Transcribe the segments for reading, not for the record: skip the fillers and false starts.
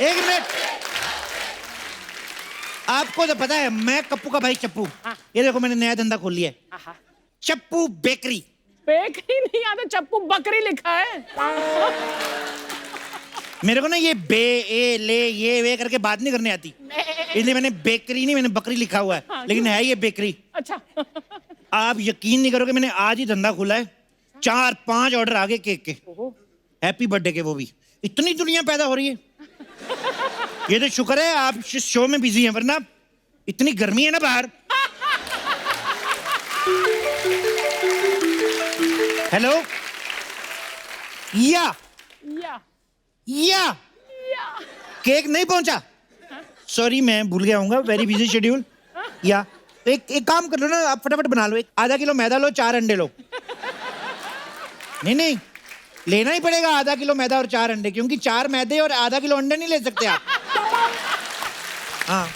एक मिनट, आपको तो पता है मैं कप्पू का भाई चप्पू। हाँ। ये देखो मैंने नया धंधा खोल लिया है, आहा। चप्पू बेकरी। बेकरी नहीं आता, चप्पू बकरी लिखा है। मेरे को ना ये बे ए ले ये वे करके बात नहीं करने आती, इसलिए मैंने बेकरी नहीं मैंने बकरी लिखा हुआ है। हाँ, लेकिन है ये बेकरी। अच्छा। आप यकीन नहीं करोगे, मैंने आज ही धंधा खोला है, 4-5 ऑर्डर आ गए केक के, हैप्पी बर्थडे के, वो भी। इतनी दुनिया पैदा हो रही है, ये तो शुक्र है आप इस शो में बिजी हैं, वरना इतनी गर्मी है ना बाहर। हेलो, या या केक नहीं पहुंचा, सॉरी मैं भूल गया हूँ, वेरी बिजी शेड्यूल। या एक काम कर लो ना, आप फटाफट बना लो, 1/2 किलो मैदा लो, 4 अंडे लो। नहीं लेना ही पड़ेगा 1/2 किलो मैदा और 4 अंडे, क्योंकि 4 मैदे और 1/2 किलो अंडे नहीं ले सकते आप। हाँ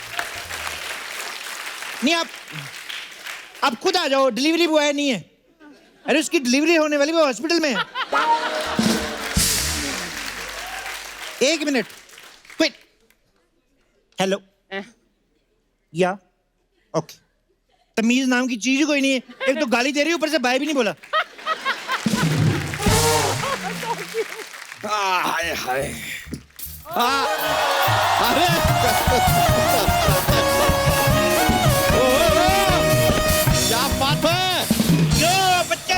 नहीं, आप खुद आ जाओ, डिलीवरी बॉय नहीं है। अरे उसकी डिलीवरी होने वाली, वो हॉस्पिटल में है। 1 मिनट, क्विक। हेलो, या ओके। तमीज नाम की चीज ही कोई नहीं है, एक तो गाली दे रही है, ऊपर से बाय भी नहीं बोला। हाय हाय। अरे क्या बात है। यो बच्चा,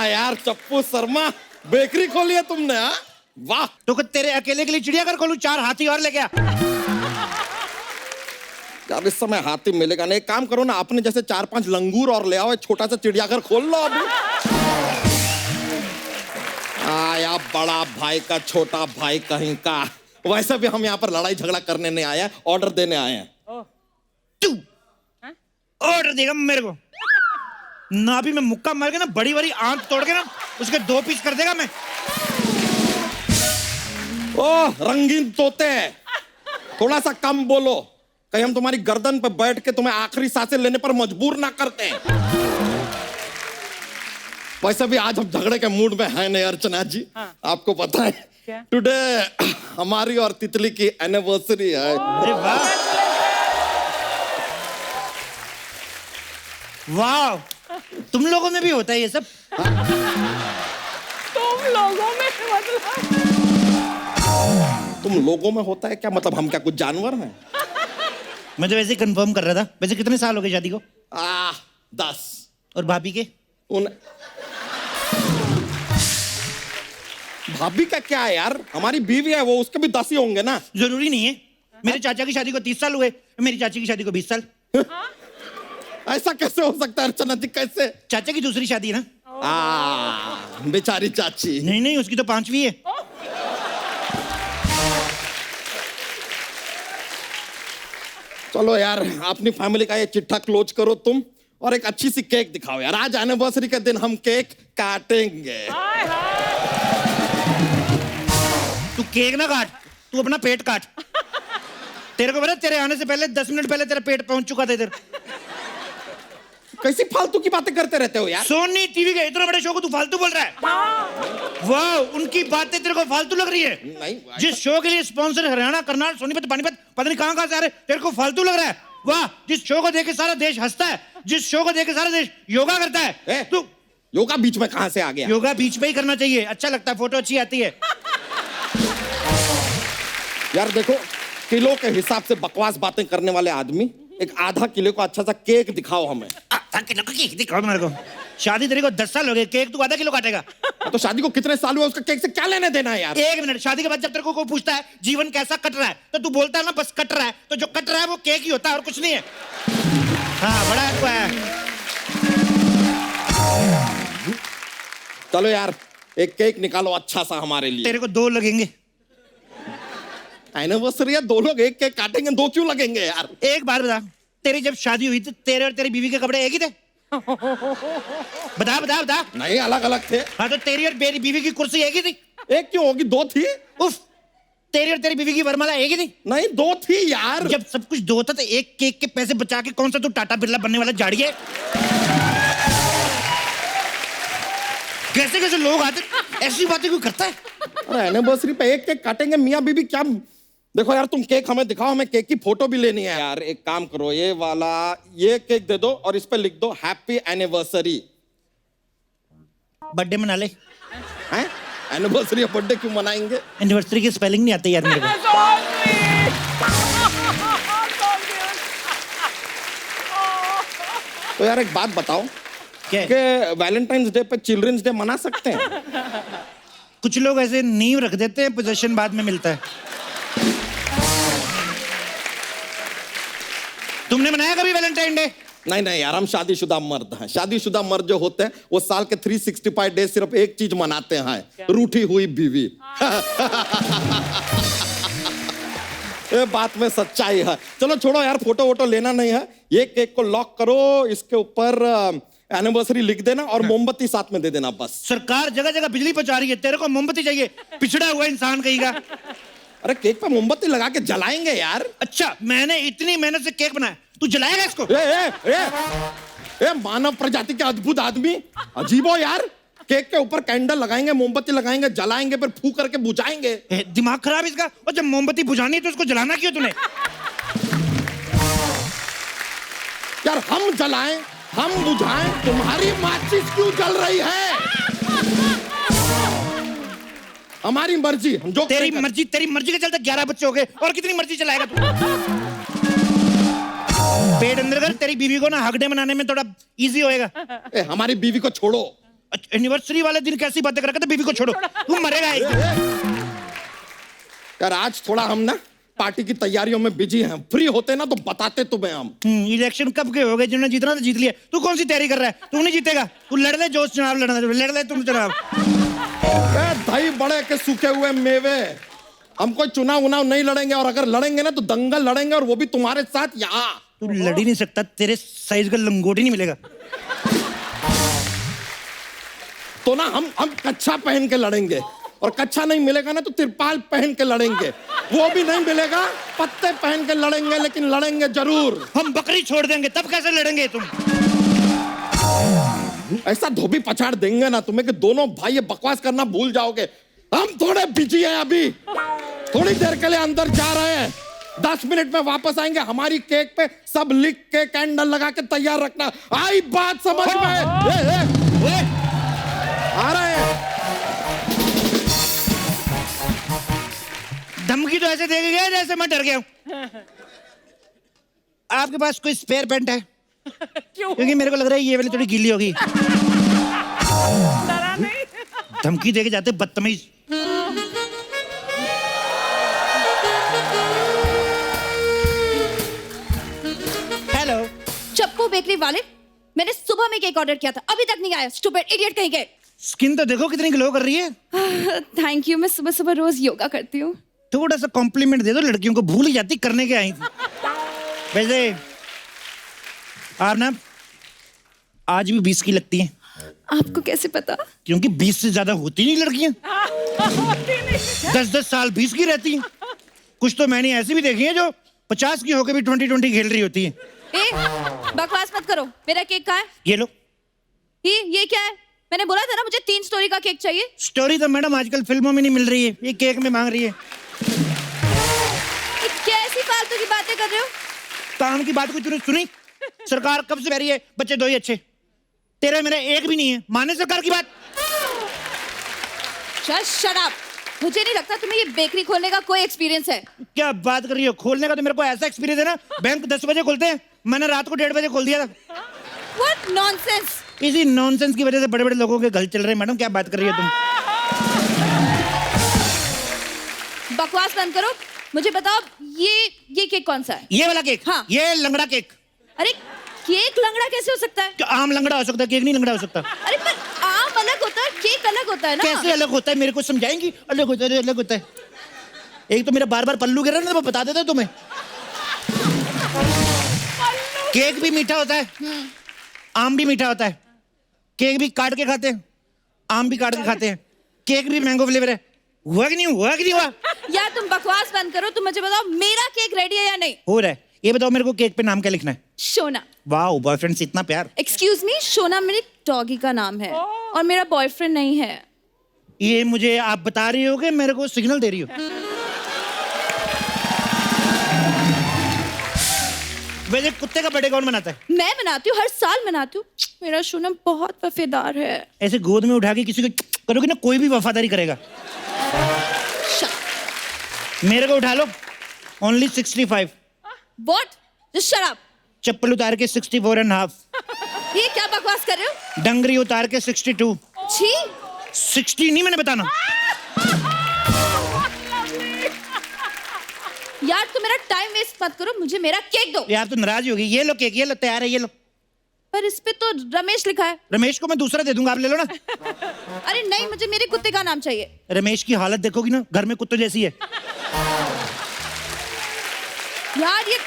यार चप्पू शर्मा, बेकरी खोली है तुमने? हाँ वाह। तो तेरे अकेले के लिए चिड़ियाघर खोलूं, 4 हाथी और ले गया। यार इस समय हाथी मिलेगा नहीं, एक काम करो ना, अपने जैसे 4-5 लंगूर और ले आओ, एक छोटा सा चिड़ियाघर खोल लो अभी। आया बड़ा भाई का छोटा भाई कहीं का। वैसे भी हम यहाँ पर लड़ाई झगड़ा करने नहीं आए हैं, ऑर्डर देने आए हैं। तू ऑर्डर देगा मेरे को ना, भी मैं मुक्का मार के ना, बड़ी बड़ी आंख तोड़ के ना उसके 2 पीस कर देगा मैं। ओह रंगीन तोते, थोड़ा सा कम बोलो, कहीं हम तुम्हारी गर्दन पर बैठ के तुम्हें आखिरी सांसें लेने पर मजबूर ना करते हैं। वैसे भी आज हम झगड़े के मूड में हैं नहीं अर्चना जी। हाँ। आपको पता है टुडे हमारी और तितली की एनिवर्सरी है। अरे वाह वाह, तुम लोगों में भी होता है ये सब? तुम लोगों में मतलब? तुम लोगों में होता है क्या मतलब? हम क्या कुछ जानवर हैं? मैं तो वैसे कंफर्म कर रहा था। वैसे कितने साल हो गए शादी को? 10। और भाभी के? भाभी का क्या है यार, हमारी बीवी है वो, उसके भी 10 ही होंगे ना। जरूरी नहीं है, मेरे चाचा की शादी को 30 साल हुए, मेरी चाची की शादी को 20 साल। ऐसा कैसे हो सकता है अर्चना जी? कैसे? चाचा की दूसरी शादी है ना। बेचारी चाची। नहीं उसकी तो 5वीं है। चलो यार अपनी फैमिली का ये चिट्ठा क्लोज करो तुम, और एक अच्छी सी केक दिखाओ यार। आज एनिवर्सरी के दिन हम केक काटेंगे। तू केक ना काट, तू अपना पेट काट। तेरे को पता, तेरे आने से पहले 10 मिनट पहले तेरा पेट पहुंच चुका था इधर। कैसी फालतू की बातें करते रहते हो यार। सोनी टीवी के इतना बड़े शो को तू फालतू बोल रहा है? वाह, उनकी बातें तेरे को फालतू लग रही है? नहीं, जिस शो के लिए स्पॉन्सर हरियाणा, करनाल, सोनीपत, पानीपत, पता नहीं कहां से आ रहे, तेरे को फालतू लग रहा है? वाह, जिस शो को देख के सारा देश हंसता है, जिस शो को देख के सारा देश योगा करता है, तू योगा बीच में कहां से आ गया? योगा बीच में ही करना चाहिए, अच्छा लगता है, फोटो अच्छी आती है। यार देखो, किलो के हिसाब से बकवास बातें करने वाले आदमी, एक आधा किलो का अच्छा सा केक दिखाओ हमें। आधा किलो का केक दिखाओ मेरे को? शादी तेरे को 10 साल हो गए, केक तू आधा किलो काटेगा? तो शादी को कितने साल हुए, उसका केक से क्या लेने देना है यार? 1 मिनट, शादी के बाद जब तेरे को कोई पूछता है जीवन कैसा कट रहा है, तो तू बोलता है ना बस कट रहा है, तो जो कट रहा है वो केक ही होता है और कुछ नहीं है। हाँ बड़ा है। चलो यार एक केक निकालो अच्छा सा हमारे लिए। तेरे को 2 लगेंगे। एनिवर्सरी है, 2 लोग एक केक काटेंगे, 2 क्यों लगेंगे यार? एक बात बता, तेरी जब शादी हुई थी तेरे और तेरी बीवी के कपड़े एक ही थे? बता। नहीं अलग अलग थे। हाँ तो तेरी और मेरी बीवी की कुर्सी एक ही थी? एक क्यों होगी, 2 थी। उफ, तेरी और तेरी बीवी की वरमाला एक ही थी? नहीं 2 थी यार। जब सब कुछ 2 था तो एक केक के पैसे बचा के कौन सा तू टाटा बिरला बनने वाला झाड़ी है? कैसे लोग आते, ऐसी बातें क्यों करता है? अरे एनिवर्सरी पे एक केक काटेंगे मियाँ बीबी क्या? देखो यार तुम केक हमें दिखाओ, हमें केक की फोटो भी लेनी है यार। एक काम करो, ये वाला ये केक दे दो और इस पे लिख दो हैप्पी एनिवर्सरी। बर्थडे मना ले। हैं? एनिवर्सरी और बर्थडे क्यों मनाएंगे? एनिवर्सरी की स्पेलिंग नहीं आती यार मेरे को। तो यार एक बात बताओ क्या? कि वैलेंटाइंस डे पे चिल्ड्रंस डे मना सकते हैं? कुछ लोग ऐसे नींव रख देते हैं, पोजीशन बाद में मिलता है। तुमने मनाया कभी वैलेंटाइन डे? नहीं नहीं यार, हम शादीशुदा मर्द हैं। शादीशुदा मर्द जो होते हैं वो साल के 365 डे सिर्फ एक चीज मनाते हैं, रूठी हुई बीवी। ये बात में सच्चाई है। चलो छोड़ो यार, फोटो वोटो लेना नहीं है। ये केक को लॉक करो, इसके ऊपर एनिवर्सरी लिख देना और मोमबत्ती साथ में दे देना बस। सरकार जगह जगह बिजली पहुंचा रही है, तेरे को मोमबत्ती चाहिए? पिछड़ा हुआ इंसान कहीं का। अरे केक पे मोमबत्ती लगा के जलाएंगे यार। अच्छा, मैंने इतनी मेहनत से केक बनाया, तू जलाएगा इसको? ए मानव प्रजाति के अद्भुत आदमी, अजीब हो यार। केक के ऊपर कैंडल लगाएंगे, मोमबत्ती लगाएंगे, जलाएंगे, फिर फू करके बुझाएंगे। दिमाग खराब इसका। और जब मोमबत्ती बुझानी है तो उसको जलाना क्यों तूने? यार हम जलाएं, हम बुझाएं, तुम्हारी माचिस क्यों जल रही है? हमारी मर्जी, हम जो तेरी मर्जी के चलते 11 बच्चे हो गए, और कितनी मर्जी चलाएगा तू? पेट अंदर कर, तेरी बीवी को ना हक डे मनाने में थोड़ा इजी होएगा। हमारी बीवी को छोड़ो। एनिवर्सरी वाले दिन कैसी बातें कर रहा था? बीवी को छोड़ो, तू मरेगा एक दिन। यार आज थोड़ा हम ना पार्टी की तैयारियों में बिजी हैं, फ्री होते ना तो बताते तुम्हें हम। इलेक्शन कब के हो गए? जिन्होंने जीतना तो जीत लिया, तू कौन सी तैयारी कर रहा है? तू नहीं जीतेगा, तू लड़ ले जो चुनाव लड़ना, लड़ ले तुम चुनाव। दही बड़े के सूखे हुए मेवे, हम कोई चुनाव उनाव नहीं लड़ेंगे, और अगर लड़ेंगे ना तो दंगल लड़ेंगे, और वो भी तुम्हारे साथ यहाँ। तू लड़ ही नहीं सकता, तेरे साइज का लंगोटी नहीं मिलेगा। तो ना हम कच्छा पहन के लड़ेंगे, और कच्छा नहीं मिलेगा ना तो तिरपाल पहन के लड़ेंगे, वो भी नहीं मिलेगा पत्ते पहन के लड़ेंगे, लेकिन लड़ेंगे जरूर। हम बकरी छोड़ देंगे तब कैसे लड़ेंगे तुम? ऐसा धोबी पछाड़ देंगे ना तुम्हें कि दोनों भाई ये बकवास करना भूल जाओगे। हम थोड़े बिजी हैं अभी, थोड़ी देर के लिए अंदर जा रहे हैं, 10 मिनट में वापस आएंगे। हमारी केक पे सब लिख के कैंडल लगा के तैयार रखना। आई बात समझ में? आ रहे हैं। धमकी तो ऐसे दे गया जैसे मैं डर गया हूं। आपके पास कोई स्पेयर पेंट है? क्यों? क्योंकि मेरे को लग रहा है ये वाली थोड़ी गीली होगी। डरा नहीं? धमकी देके जाते बदतमीज। हेलो चप्पू बेकरी वाले, मैंने सुबह में केक ऑर्डर किया था, अभी तक नहीं आया। स्टूपिड इडियट कहीं के। स्किन तो देखो कितनी ग्लो कर रही है। थैंक यू, मैं सुबह सुबह रोज योगा करती हूँ। थोड़ा सा कॉम्प्लीमेंट दे दो, लड़कियों को भूल ही जाती करने के आई थी। वैसे आप ना आज भी 20 की लगती हैं। आपको कैसे पता? क्योंकि 20 से ज्यादा होती नहीं लड़कियां। 10-10 साल 20 की रहती हैं। कुछ तो मैंने ऐसी भी देखी है जो 50 की होकर भी 20-20 खेल रही होती है। बकवास मत करो। मेरा केक कहाँ है? ये लो। ये क्या है? मैंने बोला था ना मुझे 3 स्टोरी का केक चाहिए। स्टोरी तो मैडम आजकल फिल्मों में नहीं मिल रही है, ये केक में मांग रही है। कैसी फालतू की बातें कर रहे हो? काम की बात कोई तूने सुनी? सरकार कब से कह रही है बच्चे 2 ही अच्छे, तेरा मेरा एक भी नहीं है। माने सरकार की बात? Shut up. मुझे नहीं लगता तुम्हें ये बेकरी खोलने का कोई एक्सपीरियंस है। क्या बात कर रही हो? खोलने का तो मेरे को ऐसा एक्सपीरियंस है ना, बैंक 10 बजे खोलते हैं, मैंने रात को 1:30 बजे खोल दिया था। What nonsense? इसी नॉनसेंस की वजह से बड़े बड़े लोगों के घर चल रहे हैं। मैडम क्या बात कर रही हो तुम? बकवास बंद करो। मुझे बताओ ये केक कौन सा है? ये वाला केक? हाँ। ये लंगड़ा केक। अरे केक लंगड़ा कैसे हो सकता है? क्या आम लंगड़ा हो सकता है, केक नहीं लंगड़ा हो सकता? अरे पर आम अलग होता है, केक अलग होता है ना। कैसे अलग होता है? मेरे को समझाएंगी? अलग होता है, अलग होता है। एक तो मेरा बार बार पल्लू गिर रहा है ना, तो मैं बता देता हूं तुम्हें। केक भी मीठा होता है, आम भी मीठा होता है। केक भी काट के खाते हैं, आम भी काट के खाते हैं। केक भी मैंगो फ्लेवर है। हुआ कि नहीं हुआ? कि नहीं हुआ? यार तुम बकवास बंद करो। तुम मुझे बताओ मेरा केक रेडी है या नहीं? हो रहा है। ये बताओ मेरे को केक पे नाम क्या लिखना है? शोना। वाह, बॉयफ्रेंड से इतना प्यार। एक्सक्यूज मी, शोना मेरे डॉगी का नाम है और मेरा बॉयफ्रेंड नहीं है। ये मुझे आप बता रही हो कि मेरे को सिग्नल दे रही हो? वैसे कुत्ते का बर्थडे कौन मनाता है? मैं मनाती हूँ, हर साल मनाती हूँ। मेरा सोनम बहुत वफादार है। ऐसे गोद में उठा के किसी को करोगे ना, कोई भी वफादारी करेगा। मेरे को उठा लो, only 65। What? Just shut up. चप्पल उतार के 64.5। ये क्या बकवास कर रहे हो? डंगरी उतार के 62। छी। 60 नहीं मैंने बताना। यार तुम मेरा टाइम वेस्ट मत करो, मुझे मेरा केक दो। यार तो नाराज होगी। ये लो केक, ये लो, तैयार है, ये लो। पर इस पे तो रमेश लिखा है। रमेश को मैं दूसरा दे दूंगा, आप ले लो ना। अरे नहीं, मुझे मेरे कुत्ते का नाम चाहिए। रमेश की हालत देखोगी ना, घर में कुत्ते जैसी है। यार ये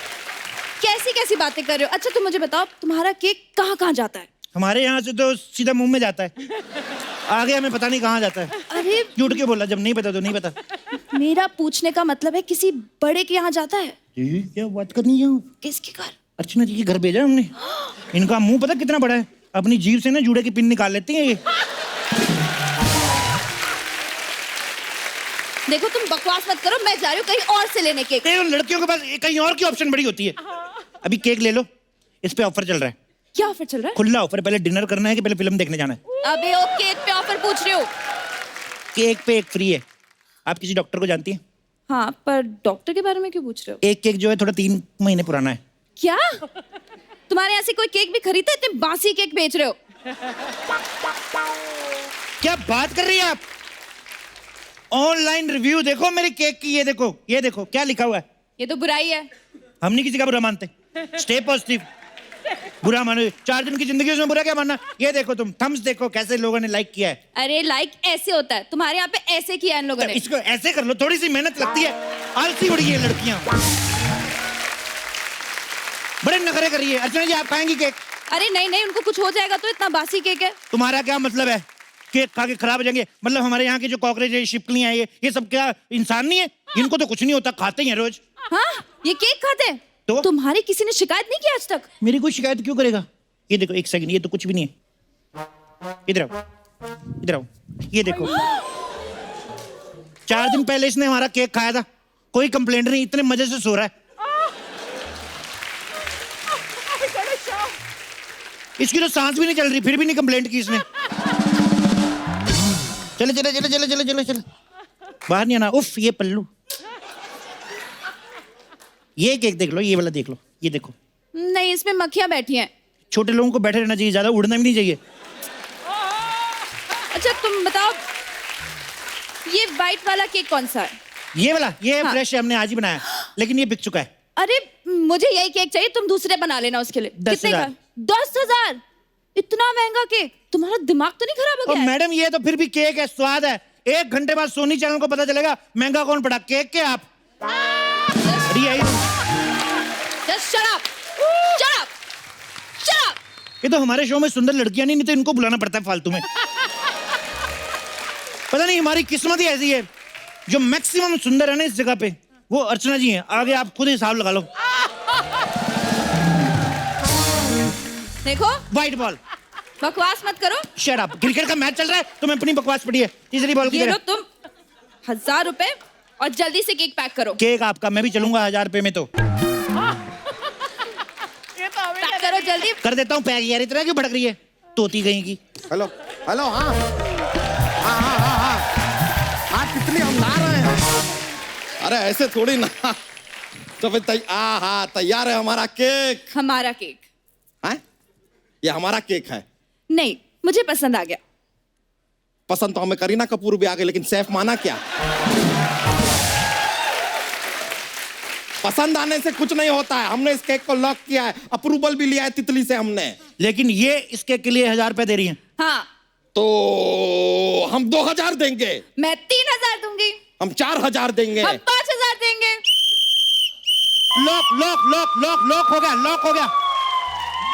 कैसी कैसी बातें कर रहे हो? अच्छा तुम मुझे बताओ, तुम्हारा केक कहाँ कहाँ जाता है? हमारे यहाँ से तो सीधा मुंह में जाता है, आगे हमें पता नहीं कहाँ जाता है। अरे झूठ के बोला, जब नहीं पता तो नहीं पता। मेरा पूछने का मतलब है किसी बड़े के यहाँ जाता है। क्या बात करनी है? किसके घर? अर्चना जी के घर भेजा हमने। इनका मुंह पता कितना बड़ा है, अपनी जीभ से ना जूड़े की पिन निकाल लेती हैं ये। देखो तुम बकवास मत करो, मैं जा रही हूँ कहीं और से लेने केक। लड़कियों के पास कहीं और की ऑप्शन बड़ी होती है। अभी केक ले लो, इस पे ऑफर चल रहा है। क्या ऑफर चल रहा है? खुला ऑफर। पहले डिनर करना है कि पहले फिल्म देखने जाना है? अबे ओ केक पे ऑफर पूछ रहे हो? केक पे एक फ्री है। आप किसी डॉक्टर को जानती हैं? हाँ, पर डॉक्टर के बारे में क्यों पूछ रहे हो? एक केक जो है थोड़ा 3 महीने पुराना है। क्या तुम्हारे यहाँ से कोई केक भी खरीदता है? इतने बासी केक बेच रहे हो। क्या बात कर रही है आप? ऑनलाइन रिव्यू देखो मेरे केक की, ये देखो, ये देखो क्या लिखा हुआ है। ये तो बुराई है। हम नहीं किसी का बुरा मानते। Stay positive. बुरा मानो, 4 दिन की जिंदगी उसमें बुरा क्या मानना। ये देखो तुम थम्स देखो कैसे लोगों ने लाइक किया है। अरे लाइक ऐसे होता है, तुम्हारे यहाँ पे ऐसे किया है इन लोगों ने। इसको ऐसे कर लो, थोड़ी सी मेहनत लगती है। आलसी बड़ी है लड़कियां, बड़े नखरे कर रही है। अर्चना जी आप खाएंगी केक? अरे नहीं नहीं, उनको कुछ हो जाएगा तो, इतना बासी केक है। तुम्हारा क्या मतलब है? केक खा के खराब हो जाएंगे? मतलब हमारे यहाँ के जो कॉकरोच है, छिपकलियां हैं, ये सब क्या इंसान नहीं है? इनको तो कुछ नहीं होता, खाते ही हैं रोज। हाँ, ये केक खाते हैं तो तुम्हारी किसी ने शिकायत नहीं की आज तक? मेरी कोई शिकायत क्यों करेगा? ये देखो, एक सेकंड, ये तो कुछ भी नहीं है। इधर आओ, इधर आओ, ये देखो। 4 दिन पहले इसने हमारा केक खाया था, कोई कंप्लेंट नहीं, इतने मजे से सो रहा है। इसकी तो सांस भी नहीं चल रही, फिर भी नहीं कंप्लेंट की इसने। चले चले चले चले चले चले चले, बाहर नहीं आना। उफ, ये पल्लू। ये केक देख लो, ये वाला देख लो, ये देखो। नहीं, इसमें मक्खियां बैठी हैं। छोटे लोगों को बैठे रहना चाहिए, ज्यादा उड़ना भी नहीं चाहिए। अच्छा तुम बताओ, ये व्हाइट वाला केक कौन सा है? ये वाला, ये हाँ। फ्रेश है, हमने आज ही बनाया, लेकिन ये बिक चुका है। अरे मुझे यही केक चाहिए, तुम दूसरे बना लेना उसके लिए। 10,000। 10,000? इतना महंगा केक? तुम्हारा दिमाग तो नहीं खराब हो गया है? मैडम ये तो फिर भी केक है, स्वाद है। 1 घंटे बाद सोनी चैनल को पता चलेगा महंगा कौन पड़ा, केक के आप। Just shut up! Shut up! Shut up! ये तो हमारे शो में सुंदर लड़कियां नहीं तो इनको बुलाना पड़ता है फालतू में। पता नहीं हमारी किस्मत ही ऐसी है, जो मैक्सिमम सुंदर है ना इस जगह पे, वो अर्चना जी हैं। आगे आप खुद हिसाब लगा लो। देखो, व्हाइट बॉल। बकवास मत करो। Shut up. क्रिकेट का मैच चल रहा है, तुम्हें अपनी बकवास पड़ी है। तीसरी बॉल की ये लो तरह। तुम 1000 रुपए और जल्दी से केक पैक करो। केक आपका, मैं भी चलूंगा 1000 रुपए में तो। ये तो हमें पैक करो जल्दी। कर देता हूँ पैक। यार इतना क्यों भड़क रही है, तोती कहीं की। हेलो हेलो, हाँ हाँ हाँ हाँ हाँ हाँ, कितनी हम ला रहे हैं। अरे ऐसे थोड़ी ना, तो फिर तैयार है हमारा केक। हमारा केक? है ये हमारा केक है। नहीं, मुझे पसंद आ गया। पसंद तो हमें करीना कपूर भी आ गई, लेकिन सैफ माना क्या? पसंद आने से कुछ नहीं होता है। हमने इस केक को लॉक किया है, अप्रूवल भी लिया है तितली से हमने। लेकिन ये इस केक के लिए 1000 रुपए दे रही हैं। हाँ, तो हम 2000 देंगे। मैं 3000 दूंगी। हम 4000 देंगे। हम 5000 देंगे। Lock lock lock lock lock हो गया, लॉक हो गया।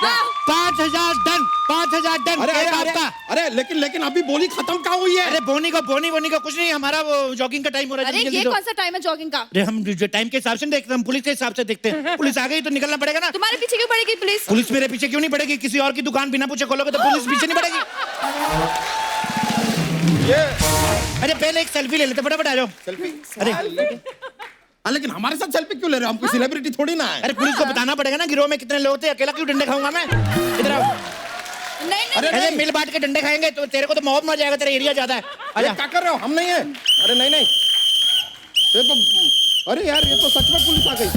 हाँ। 5000 डन, 5000 डन। अरे केक अरे आपका। अरे लेकिन अभी बोली खत्म कहाँ हुई है? अरे बोनी का कुछ नहीं, हमारा वो जॉगिंग का टाइम हो रहा है। अरे जल्दी ये दो। कौन सा टाइम है जॉगिंग का? अरे हम जो टाइम के हिसाब से नहीं देखते, हम पुलिस के हिसाब से देखते हैं। पुलिस आ गई तो निकलना पड़ेगा ना। तुम्हारे पीछे क्यों पड़ेगी पुलिस? पुलिस मेरे पीछे क्यों नहीं पड़ेगी? किसी और की दुकान बिना पूछे खोलोगे तो पुलिस पीछे नहीं पड़ेगी। ये अरे पहले एक सेल्फी ले लेते, फटाफट आ जाओ। सेल्फी। अरे लेकिन हमारे साथ सेल्फी क्यों ले रहे हो? हम कोई सेलिब्रिटी थोड़ी ना है। अरे पुलिस को बताना पड़ेगा ना गिरोह में कितने लोग थे, अकेला क्यों डंडे खाऊंगा मैं? इधर आओ। नहीं अरे अरे मिल बांट के डंडे खाएंगे तो तेरे को तो मौत मर जाएगा, तेरा एरिया ज्यादा है। अरे क्या कर रहे हो? हम नहीं है। अरे नहीं नहीं, ये तो, अरे यार ये तो सच में पुलिस आ गई।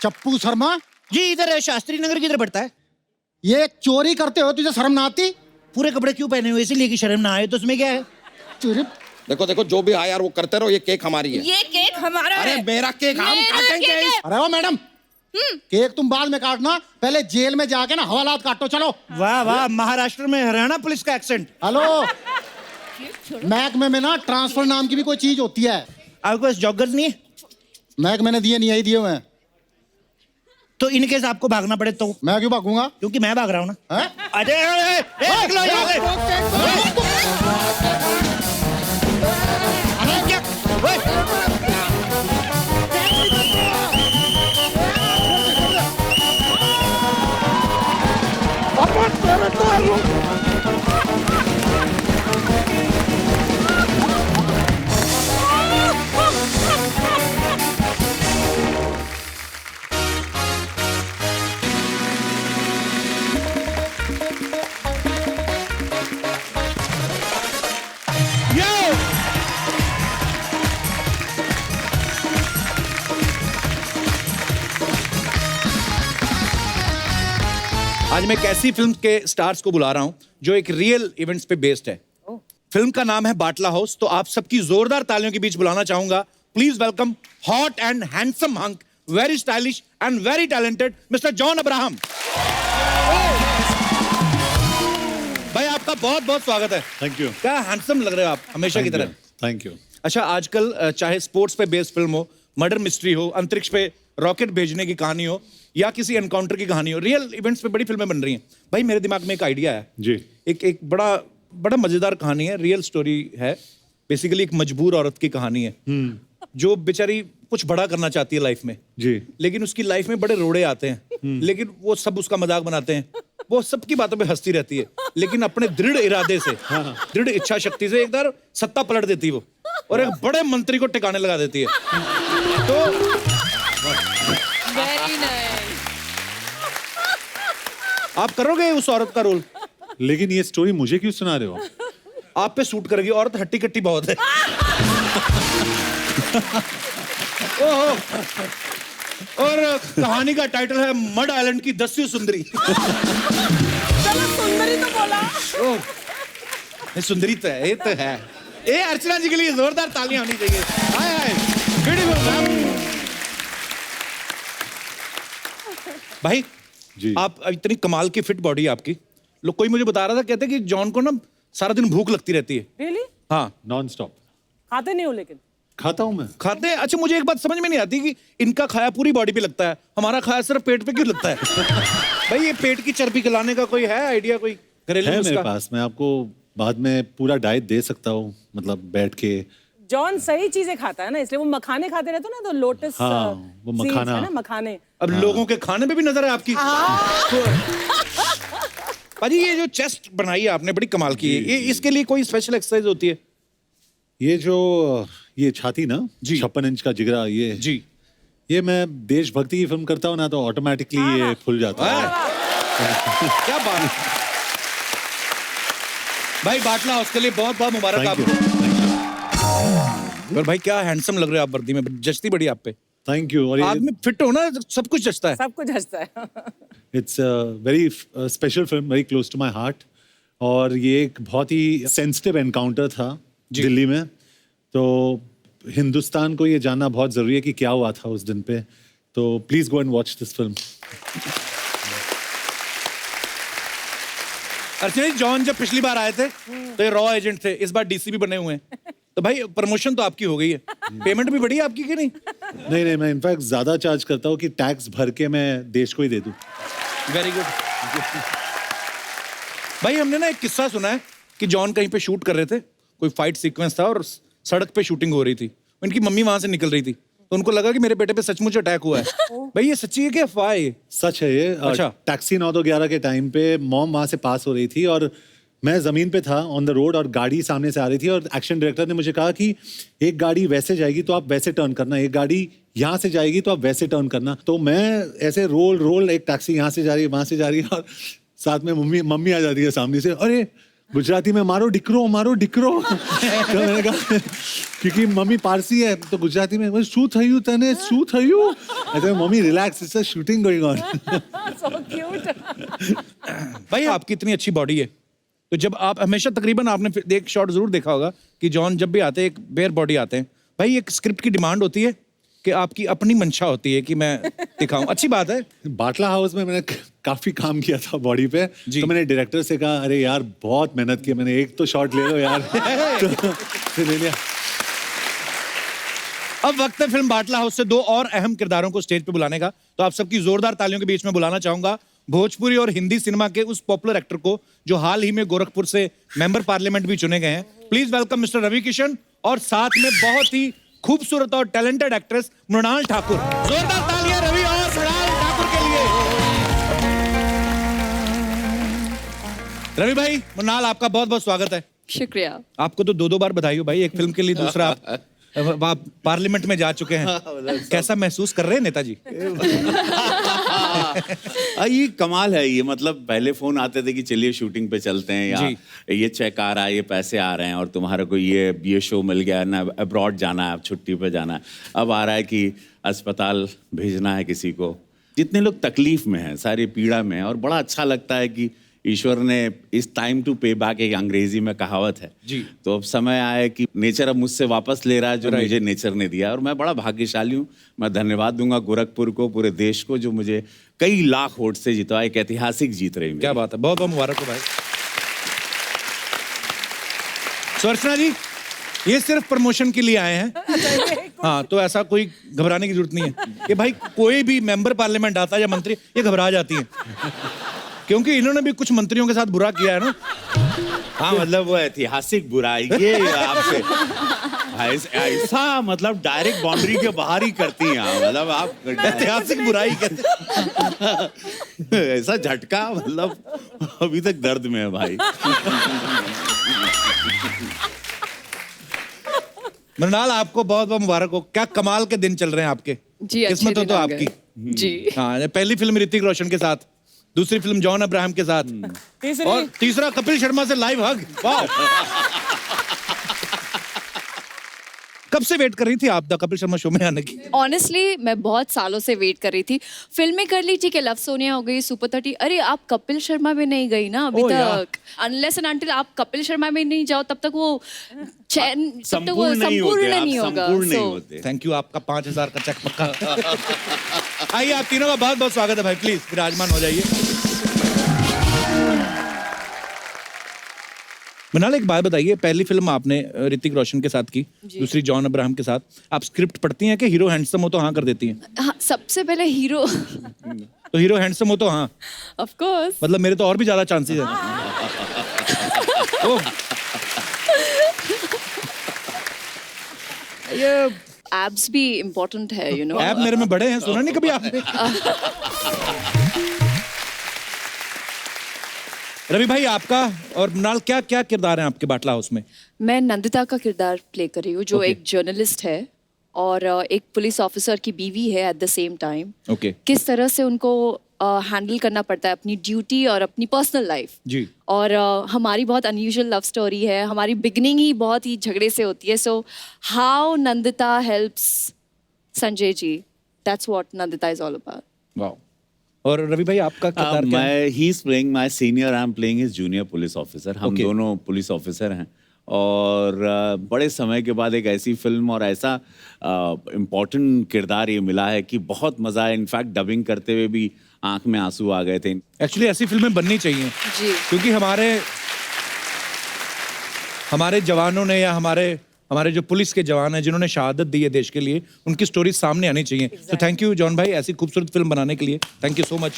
चप्पू शर्मा, जी इधर शास्त्री नगर किधर पड़ता है? ये चोरी करते हो, तुझे शर्म ना आती? पूरे कपड़े क्यों पहने हुए? इसीलिए कि शर्म ना आए, तो उसमें क्या है? चोरी देखो देखो, जो भी आया यार वो करते रहो, ये केक हमारी है। ये केक हमारा अरे है। मेरा केक हम मेरा काटेंगे। केक है। अरे ओ मैडम, केक तुम बाद में काटना, पहले जेल में जाके ना हवालात काटो। चलो। वाह वाह, महाराष्ट्र में हरियाणा पुलिस का एक्सेंट। हेलो, महकमे में ना ट्रांसफर नाम की भी कोई चीज होती है। आपके पास जॉगर्स नहीं है? महकमे ने दिए नहीं, यही दिए हुए हैं। तो इन केस आपको भागना पड़े तो? मैं क्यों भागूंगा? क्योंकि मैं भाग रहा हूँ ना। हैं? अरे निकलो यहाँ से। अरे क्या? ओए! आज मैं एक ऐसी फिल्म के स्टार्स को बुला रहा हूं जो एक रियल इवेंट्स पे बेस्ड है। फिल्म का नाम है बाटला हाउस। तो आप सबकी जोरदार तालियों के बीच बुलाना चाहूंगा, please welcome hot and handsome hunk, very stylish and very talented mister John Abraham. भाई आपका बहुत बहुत स्वागत है। Thank you. क्या हैंडसम लग रहे हो आप, हमेशा की तरह। Thank you. अच्छा, आजकल चाहे स्पोर्ट्स पे बेस्ड फिल्म हो, मर्डर मिस्ट्री हो, अंतरिक्ष पे रॉकेट भेजने की कहानी हो, या किसी एनकाउंटर की कहानी हो, रियल इवेंट्स पे बड़ी फिल्में बन रही हैं। भाई मेरे दिमाग में एक आइडिया है जी। एक बड़ा मजेदार कहानी है, रियल स्टोरी है। बेसिकली एक मजबूर औरत की कहानी है जो बेचारी कुछ बड़ा करना चाहती है लाइफ में जी। लेकिन उसकी लाइफ में बड़े रोड़े आते हैं, लेकिन वो सब उसका मजाक बनाते हैं, वो सबकी बातों पे हंसती रहती है, लेकिन अपने दृढ़ इरादे से, दृढ़ इच्छा शक्ति से एक बार सत्ता पलट देती है वो, और एक बड़े मंत्री को ठिकाने लगा देती है। तो वेरी नाइस। आप करोगे उस औरत का रोल? लेकिन ये स्टोरी मुझे क्यों सुना रहे हो? आप पे सूट करेगी, औरत हट्टी कट्टी बहुत है। ओहो। और कहानी का टाइटल है मड आइलैंड की 10वीं सुंदरी। चलो सुंदरी तो बोला। ओह, ये सुंदरी तो है, ये तो है। ए अर्चना जी के लिए जोरदार तालियां होनी चाहिए। हाय हाय, ब्यूटीफुल मैम। भाई जी। आप इतनी कमाल की फिट बॉडी है आपकी। लोग, कोई मुझे बता रहा था, कहते कि जॉन को ना सारा दिन भूख लगती रहती है। रियली? हाँ, नॉन स्टॉप खाते नहीं हो लेकिन? खाता हूँ मैं। खाते हैं। अच्छा, मुझे एक बात समझ में नहीं आती कि इनका खाया पूरी बॉडी पे लगता है, हमारा खाया सिर्फ पेट पे क्यों लगता है? भाई ये पेट की चर्बी गलाने का कोई है आइडिया, कोई घरेलू है मेरे नुस्खा? पास, मैं आपको बाद में पूरा डाइट दे सकता हूँ, मतलब बैठ के। जॉन सही चीजें खाता है ना, इसलिए वो मखाने खाते रहते हो ना, तो लोटस हाँ, वो मखाना। है ना, मखाने। अब लोगों के खाने पे भी नजर है आपकी। भाजी ये जो चेस्ट बनाई है आपने, बड़ी कमाल की है। ये इसके लिए कोई स्पेशल एक्सरसाइज होती है? ये छाती ना, जी। 56 इंच का जिगरा, ये जी। ये मैं देशभक्ति की फिल्म करता हूँ ना, तो ऑटोमेटिकली ये फुल जाता है। क्या बात है भाई, बाटला हाउस के लिए बहुत बहुत मुबारक थैंक यू। आपको। पर भाई क्या हैंडसम लग रहे हो आप वर्दी में, जचती बड़ी आप पे। Thank you. और ये आदमी फिट हो ना, सब कुछ जचता है। सब कुछ हंसता है। It's very special film, very close to my heart. और ये एक बहुत ही सेंसिटिव एनकाउंटर था दिल्ली में, तो हिंदुस्तान को ये जानना बहुत जरूरी है कि क्या हुआ था उस दिन पे। तो please go and watch this film. Archana ji, John जब पिछली बार आए थे तो ये रॉ एजेंट थे, इस बार डीसीपी बने हुए हैं। तो भाई प्रमोशन तो आपकी हो गई है, पेमेंट भी बढ़ी है आपकी कि नहीं? नहीं, मैं इनफैक्ट ज्यादा चार्ज करता हूँ कि टैक्स भर के मैं देश को ही दे दूं। Very good. भाई हमने ना एक किस्सा सुना है कि जॉन कहीं पे शूट कर रहे थे, कोई फाइट सीक्वेंस था और सड़क पे शूटिंग हो रही थी, इनकी मम्मी वहां से निकल रही थी, तो उनको लगा कि मेरे बेटे पे सचमुच अटैक हुआ है। भाई ये सच्ची है कि अफवाह है ये? सच है ये। अच्छा। टैक्सी 9-11 के टाइम पे मॉम वहां से पास हो रही थी और मैं जमीन पे था ऑन द रोड और गाड़ी सामने से आ रही थी और एक्शन डायरेक्टर ने मुझे कहा कि एक गाड़ी वैसे जाएगी तो आप वैसे टर्न करना, एक गाड़ी यहाँ से जाएगी तो आप वैसे टर्न करना। तो मैं ऐसे रोल एक टैक्सी यहाँ से जा रही है वहां से जा रही है और साथ में मम्मी आ जाती है सामने से, अरे गुजराती में मारो डिकरो तो मैंने कहा क्योंकि मम्मी पारसी है तो गुजराती में शू थयू तने शू थयू, ऐसे mummy relax, it's a shooting going on. So cute. भाई आपकी इतनी अच्छी बॉडी है तो जब आप हमेशा तकरीबन आपने एक शॉट जरूर देखा होगा कि जॉन जब भी आते हैं एक बेयर बॉडी आते हैं, भाई एक स्क्रिप्ट की डिमांड होती है कि आपकी अपनी मंशा होती है कि मैं दिखाऊं, अच्छी बात है। बाटला हाउस में मैंने काफी काम किया था बॉडी पे, तो मैंने डायरेक्टर से कहा अरे यार बहुत मेहनत की, मैंने एक तो शॉट ले लो यार तो फिर ले लिया। अब वक्त है फिल्म बाटला हाउस से दो और अहम किरदारों को स्टेज पे बुलाने का, तो आप सबकी जोरदार तालियों के बीच में बुलाना चाहूंगा भोजपुरी और हिंदी सिनेमा के उस पॉपुलर एक्टर को जो हाल ही में गोरखपुर से मेंबर पार्लियामेंट भी चुने गए हैं। Please welcome mister Ravi Kishan और साथ में बहुत ही खूबसूरत और टैलेंटेड एक्ट्रेस मृणाल ठाकुर। जोरदार तालियां रवि और मृणाल ठाकुर के लिए। रवि भाई, मृणाल आपका बहुत बहुत स्वागत है। शुक्रिया। आपको तो दो बार बधाई हो भाई, एक फिल्म के लिए, दूसरा आप पार्लियामेंट में जा चुके हैं। कैसा महसूस कर रहे हैं नेताजी? ये कमाल है ये, मतलब पहले फोन आते थे कि चलिए शूटिंग पे चलते हैं या ये चेक आ रहा है, ये पैसे आ रहे हैं और तुम्हारा को ये शो मिल गया ना, अब्रॉड जाना है, अब छुट्टी पे जाना है। अब आ रहा है कि अस्पताल भेजना है किसी को। जितने लोग तकलीफ में हैं, सारी पीड़ा में हैं, और बड़ा अच्छा लगता है कि ईश्वर ने इस टाइम टू पे बैक, एक अंग्रेजी में कहावत है जी, तो अब समय आया है कि नेचर अब मुझसे वापस ले रहा है जो मुझे नेचर ने दिया, और मैं बड़ा भाग्यशाली हूँ। मैं धन्यवाद दूंगा गोरखपुर को, पूरे देश को, जो मुझे कई लाख वोट से जितवा, एक ऐतिहासिक जीत रही। क्या बात है, बहुत बहुत मुबारक हो भाई। सुरचना जी, ये सिर्फ प्रमोशन के लिए आए हैं। हाँ, तो ऐसा कोई घबराने की जरूरत नहीं है कि भाई कोई भी मेंबर पार्लियामेंट आता है या मंत्री, ये घबरा जाती है क्योंकि इन्होंने भी कुछ मंत्रियों के साथ बुरा किया है ना। हाँ, मतलब वो ऐतिहासिक बुराई ये आपसे ऐसा, मतलब डायरेक्ट बाउंड्री के बाहर ही करती हैं, मतलब आप ऐतिहासिक बुराई कहते ऐसा झटका, मतलब अभी तक दर्द में है भाई। मृणाल, आपको बहुत बहुत मुबारक हो। क्या कमाल के दिन चल रहे हैं आपके। जी, किस्मत हो तो आपकी जी। हाँ, पहली फिल्म ऋतिक रोशन के साथ, दूसरी फिल्म जॉन अब्राहम के साथ, और तीसरा कपिल शर्मा से लाइव हग। वाह। कब से वेट कर रही थी आप द कपिल शर्मा शो में आने की? ऑनेस्टली मैं बहुत सालों से वेट कर रही थी। फिल्में कर ली, ठीक है, लव सोनिया हो गई, सुपर 30, अरे आप कपिल शर्मा में नहीं गई ना अभी तक। अनलेस एंड अनटिल आप कपिल शर्मा में नहीं जाओ तब तक वो चैन, तब तक वो संपूर्ण नहीं होगा। थैंक यू, आपका 5000 का चेक पक्का। आइए, आप तीनों का बहुत बहुत स्वागत है भाई, प्लीज विराजमान हो जाइए। मृणाल, एक बात बताइए, पहली फिल्म आपने ऋतिक रोशन के साथ की, दूसरी जॉन अब्राहम के साथ, आप स्क्रिप्ट पढ़ती हैं कि हीरो हैंडसम हो तो हाँ कर देती हैं? हाँ, सबसे पहले हीरो तो हीरो हैंडसम हो तो हाँ? Of course. मतलब मेरे तो और भी ज्यादा चांसेस हैं। ये एब्स भी इम्पोर्टेंट है, यू नो। एब मेरे में बड़े हैं, सुना नहीं कभी आपने? रवि भाई, आपका और मृणाल क्या क्या किरदार हैं आपके बाटला हाउस में? मैं नंदिता का किरदार प्ले कर रही हूँ, जो एक जर्नलिस्ट है और एक पुलिस ऑफिसर की बीवी है एट द सेम टाइम। किस तरह से उनको हैंडल करना पड़ता है अपनी ड्यूटी और अपनी पर्सनल लाइफ जी। और हमारी बहुत अनयूजुअल लव स्टोरी है। हमारी बिगनिंग ही बहुत ही झगड़े से होती है। So how Nandita helps Sanjay ji, that's what Nandita is all about. Wow. और रवि भाई, आपका किरदार क्या है? He is playing my senior, I am playing his junior police officer. हम दोनों पुलिस ऑफिसर हैं और बड़े समय के बाद एक ऐसी फिल्म और ऐसा इम्पोर्टेंट किरदार ये मिला है कि बहुत मजा है। इनफैक्ट डबिंग करते हुए भी आंख में आंसू आ गए थे। एक्चुअली ऐसी फिल्में बननी चाहिए जी, क्योंकि हमारे जवानों ने या हमारे जो पुलिस के जवान हैं जिन्होंने शहादत दी है देश के लिए, उनकी स्टोरी सामने आनी चाहिए। तो थैंक यू जॉन भाई, ऐसी खूबसूरत फिल्म बनाने के लिए। Thank you so much.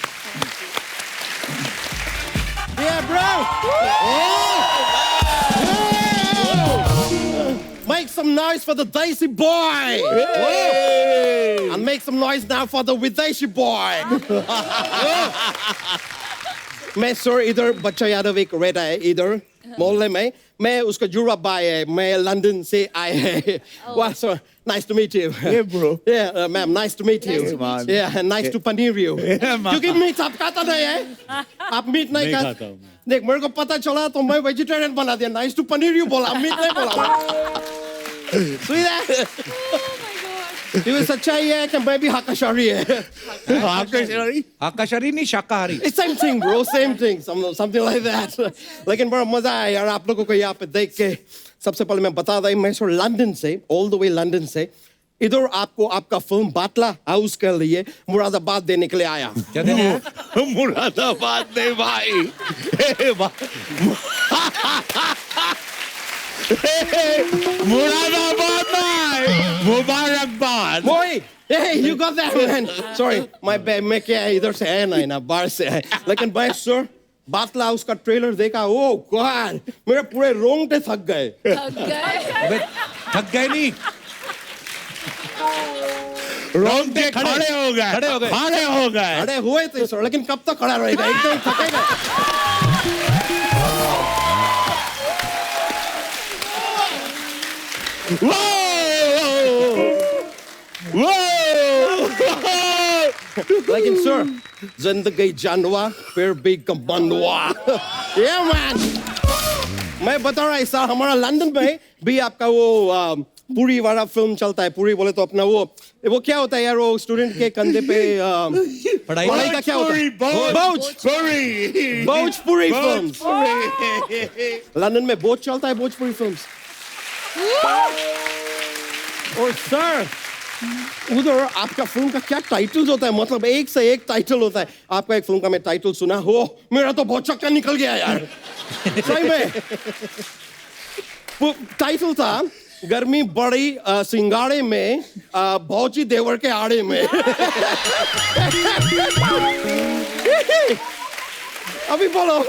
Make some noise for the Desi boy. And make some noise now for the Videshi boy. मैं सर इधर बच्चा यादव एक रहता है इधर मोहल्ले में मैं उसका जुड़ा भाई है मैं लंदन से आए हैं वाह sir nice to meet you Hey, bro. yeah ma'am nice to meet you Thanks, man. yeah nice to paneer you क्योंकि मीट आप खाता नहीं है आप मीट नहीं नहीं खाता खाता हूँ मैं। देख मेरे को पता चला तो मैं वेजिटेरियन बना दिया nice to paneer you बोला मीट नहीं बोला सुन रहे ये सच्चाई है कि मैं भी हाकाशारी है आकाशारी नहीं शाकाहारी It's same thing, bro. Same thing. Something like that. लेकिन बड़ा मजा आया यार आप लोगों को यहाँ पे देख के सबसे पहले मैं बता दूं मैं सर लंदन से all the way लंदन से इधर आपको आपका फिल्म बाटला हाउस के लिए मुरादाबाद देने के लिए आया क्या देने हैं? मुरादाबाद नहीं भाई मुरादाबाद नहीं मुबारकबाद Boy, hey, you got that man. Sorry, my bad. मैं क्या है इधर से है नहीं ना बाहर से है लेकिन भाई सर बाटला हाउस का ट्रेलर देखा ओ गॉड मेरे पूरे रोंगटे थक गए अबे थक गए नहीं रोंगटे खड़े हो गए खड़े हो गए अरे हुए थे सर लेकिन कब तक खड़ा रहेगा एकदम थकेगा लेकिन सर जिंदगी जानवा फिर भी कमंडवा ये मैन मैं बता रहा ऐसा हमारा लंदन में भी आपका वो पूरी वाला फिल्म चलता है पूरी बोले तो अपना वो क्या होता है यार वो स्टूडेंट के कंधे पे पढ़ाई का क्या होता है भोजपुरी फिल्म लंदन में बहुत चलता है भोजपुरी फिल्म और सर उधर आपका फिल्म का क्या टाइटल्स होता है मतलब एक से एक टाइटल होता है आपका एक फिल्म का मैं टाइटल सुना हो मेरा तो बहुत चक्कर निकल गया यार सही में टाइटल था गर्मी बड़ी सिंगाड़े में भौजी देवर के आड़े में अभी बोलो